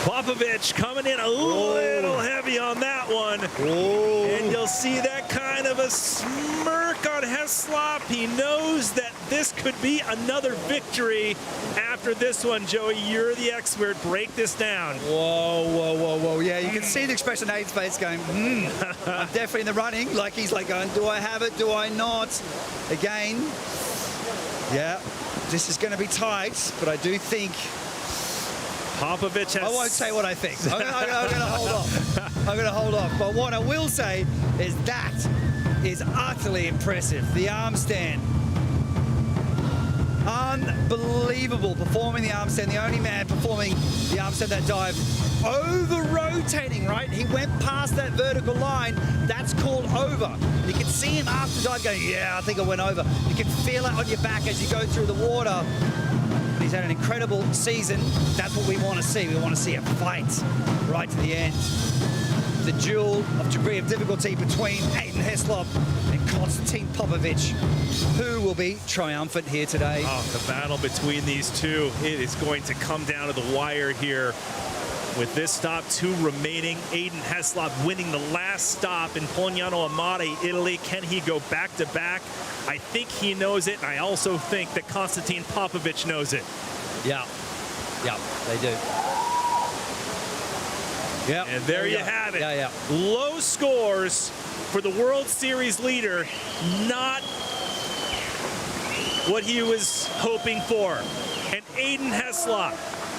Popovic coming in a little heavy on that one. And you'll see that kind of a smirk on Heslop. He knows that this could be another victory after this one. Joey, you're the expert. Break this down. Whoa. Yeah, you can see the expression on Aiden's face going, I'm definitely in the running. Like he's like going, do I have it? Do I not? Again, yeah, this is going to be tight, but I do think Popovic has... I won't say what I think. I'm going to hold off. I'm going to hold off. But what I will say is that is utterly impressive. The arm stand. Unbelievable performing the arm stand. The only man performing the arm stand that dive. Over-rotating, right? He went past that vertical line. That's called over. You can see him after the dive going, yeah, I think I went over. You can feel it on your back as you go through the water. He's had an incredible season. That's what we want to see. We want to see a fight right to the end. The duel of degree of difficulty between Aiden Heslop and Konstantin Popovic. Who will be triumphant here today? Oh, the battle between these two. It is going to come down to the wire here. With this stop, 2 remaining. Aiden Heslop winning the last stop in Pognano Amare, Italy. Can he go back-to-back? I think he knows it, and I also think that Konstantin Popovic knows it. Yeah, they do. Yeah, And there you have it. Yeah. Low scores for the World Series leader. Not what he was hoping for. And Aiden Heslop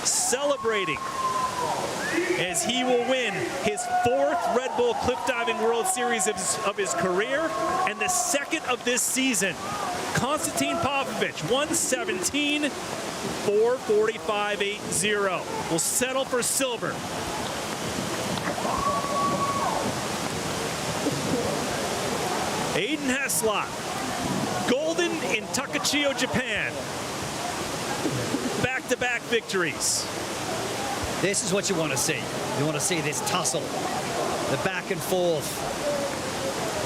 celebrating as he will win his 4th Red Bull Cliff Diving World Series of his career and the 2nd of this season. Konstantin Popovic, 117, 4:45.80. Will settle for silver. Aiden Heslop, golden in Takachiho, Japan. Back-to-back victories. This is what you want to see. You want to see this tussle, the back and forth.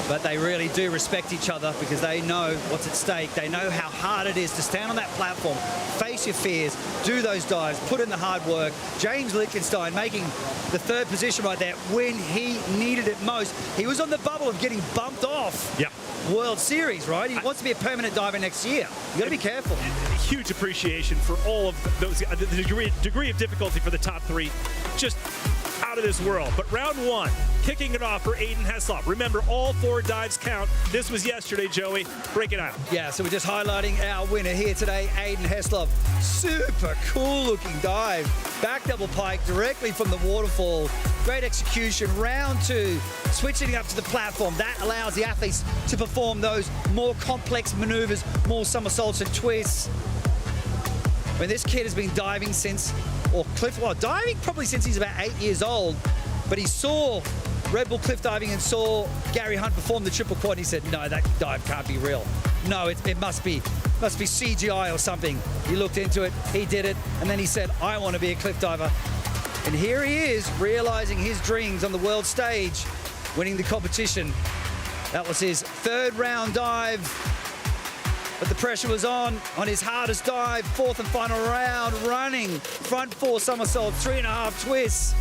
But they really do respect each other because they know what's at stake. They know how hard it is to stand on that platform, face your fears, do those dives, put in the hard work. James Lichtenstein making the third position right there when he needed it most. He was on the bubble of getting bumped off. Yeah. World Series, right? He wants to be a permanent diver next year. You got to be careful. Huge appreciation for all of those, the degree of difficulty for the top three. Just out of this world. But round one, kicking it off for Aiden Heslop. Remember, all 4 dives count. This was yesterday, Joey. Break it out. Yeah, so we're just highlighting our winner here today, Aiden Heslop. Super cool looking dive. Back double pike directly from the waterfall. Great execution. Round 2, switching up to the platform. That allows the athletes to perform those more complex maneuvers, more somersaults and twists. I mean, this kid has been diving since, diving probably since he's about 8 years old, but he saw Red Bull cliff diving and saw Gary Hunt perform the triple quad. And he said, no, that dive can't be real. No, it must be CGI or something. He looked into it, he did it, and then he said, I want to be a cliff diver. And here he is, realizing his dreams on the world stage, winning the competition. That was his 3rd round dive. But the pressure was on his hardest dive, 4th and final round, running front 4 somersaults, 3.5 twists,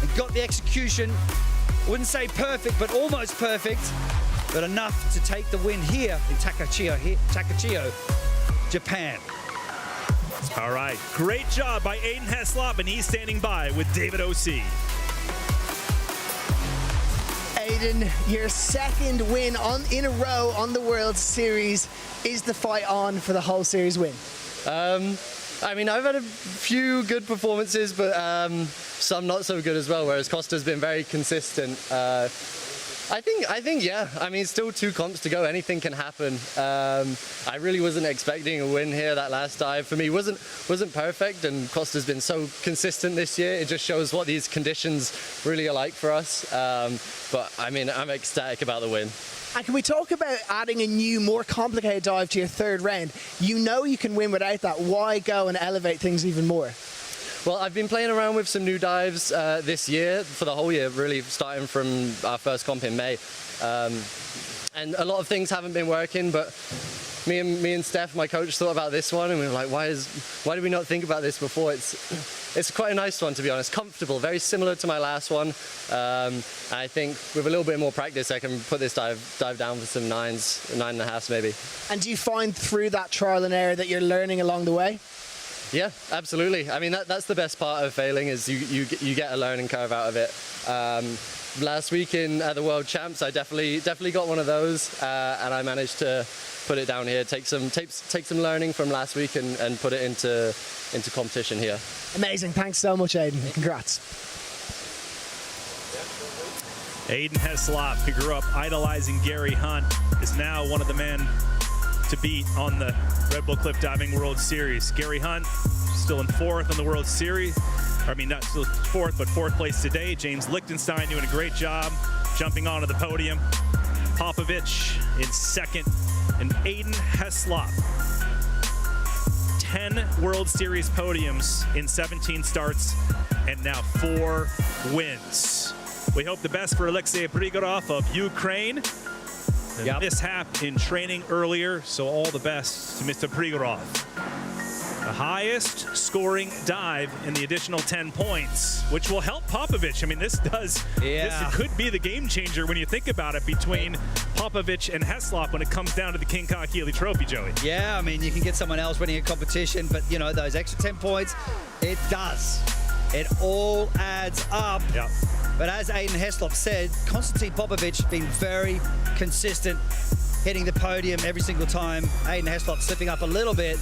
and got the execution. Wouldn't say perfect, but almost perfect, but enough to take the win here in Takachiho, Japan. All right, great job by Aiden Heslop, and he's standing by with David O.C. Aiden, your 2nd win in a row on the World Series. Is the fight on for the whole series win? I mean, I've had a few good performances, but some not so good as well, whereas Costa's been very consistent. I think, yeah. I mean, still 2 comps to go. Anything can happen. I really wasn't expecting a win here. That last dive for me wasn't perfect, and Costa's been so consistent this year. It just shows what these conditions really are like for us. But I mean, I'm ecstatic about the win. And can we talk about adding a new, more complicated dive to your 3rd round? You know you can win without that. Why go and elevate things even more? Well, I've been playing around with some new dives this year, for the whole year, really starting from our first comp in May. And a lot of things haven't been working, but me and Steph, my coach, thought about this one, and we were like, why did we not think about this before? It's quite a nice one, to be honest. Comfortable, very similar to my last one. I think with a little bit more practice, I can put this dive down for some 9.5s maybe. And do you find through that trial and error that you're learning along the way? Yeah, absolutely. I mean, that's the best part of failing, is you get a learning curve out of it. Last week at the World Champs, I definitely got one of those, and I managed to put it down here, take some learning from last week and put it into competition here. Amazing. Thanks so much, Aiden. Congrats. Aiden Heslop, who grew up idolizing Gary Hunt, is now one of the men to beat on the Red Bull Cliff Diving World Series. Gary Hunt still in 4th on the World Series. I mean, not still 4th, but 4th place today. James Lichtenstein doing a great job jumping onto the podium. Popovich in 2nd, and Aiden Heslop. 10 World Series podiums in 17 starts, and now 4 wins. We hope the best for Alexei Prigorov of Ukraine. A mishap in training earlier, so all the best to Mr. Prigorov. The highest scoring dive in the additional 10 points, which will help Popovich. I mean, this could be the game changer when you think about it, between Popovich and Heslop when it comes down to the King Kahekili Trophy, Joey. Yeah, I mean, you can get someone else winning a competition, but, you know, those extra 10 points, it does. It all adds up. Yeah. But as Aiden Heslop said, Konstantin Popovich been very consistent, hitting the podium every single time. Aiden Heslop slipping up a little bit.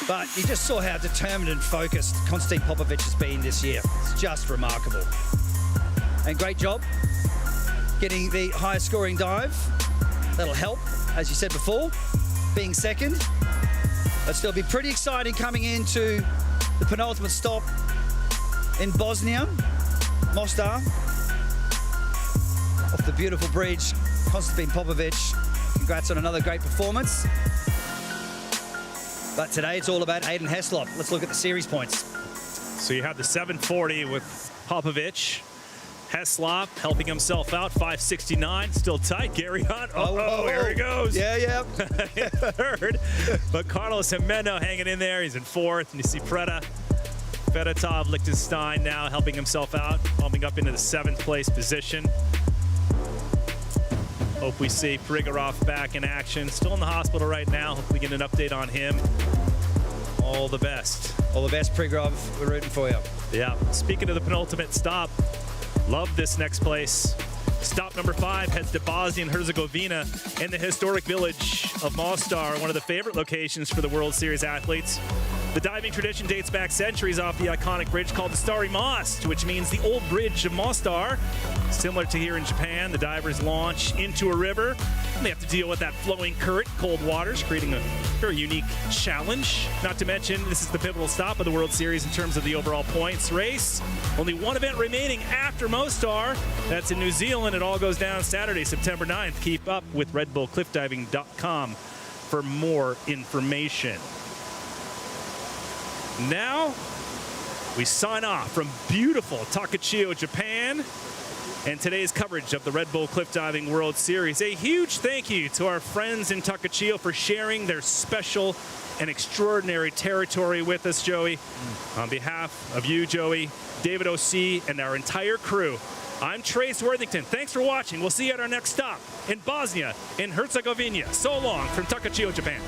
But you just saw how determined and focused Konstantin Popovich has been this year. It's just remarkable. And great job getting the highest scoring dive. That'll help, as you said before, being 2nd. But still be pretty exciting coming into the penultimate stop in Bosnia. Mostar, off the beautiful bridge. Konstantin Popovich Congrats on another great performance. But today it's all about Aiden Heslop. Let's look at the series points. So you have the 740 with Popovich. Heslop helping himself out, 569, still tight. Gary Hunt, here he goes. Yeah. In third, but Carlos Jimeno hanging in there. He's in fourth, and you see Fedotov Liechtenstein now helping himself out, bumping up into the 7th place position. Hope we see Prigorov back in action. Still in the hospital right now. Hope we get an update on him. All the best. All the best, Prigorov. We're rooting for you. Yeah. Speaking of the penultimate stop, love this next place. Stop number 5 heads to Bosnia and Herzegovina in the historic village of Mostar, one of the favorite locations for the World Series athletes. The diving tradition dates back centuries off the iconic bridge called the Stari Most, which means the old bridge of Mostar. Similar to here in Japan, the divers launch into a river, and they have to deal with that flowing current, cold waters, creating a very unique challenge. Not to mention, this is the pivotal stop of the World Series in terms of the overall points race. Only one event remaining after Mostar. That's in New Zealand. It all goes down Saturday, September 9th. Keep up with redbullcliffdiving.com for more information. Now, we sign off from beautiful Takachiho, Japan, and today's coverage of the Red Bull Cliff Diving World Series. A huge thank you to our friends in Takachiho for sharing their special and extraordinary territory with us, Joey. On behalf of you, Joey, David O.C., and our entire crew, I'm Trace Worthington. Thanks for watching. We'll see you at our next stop in Bosnia and Herzegovina. So long from Takachiho, Japan.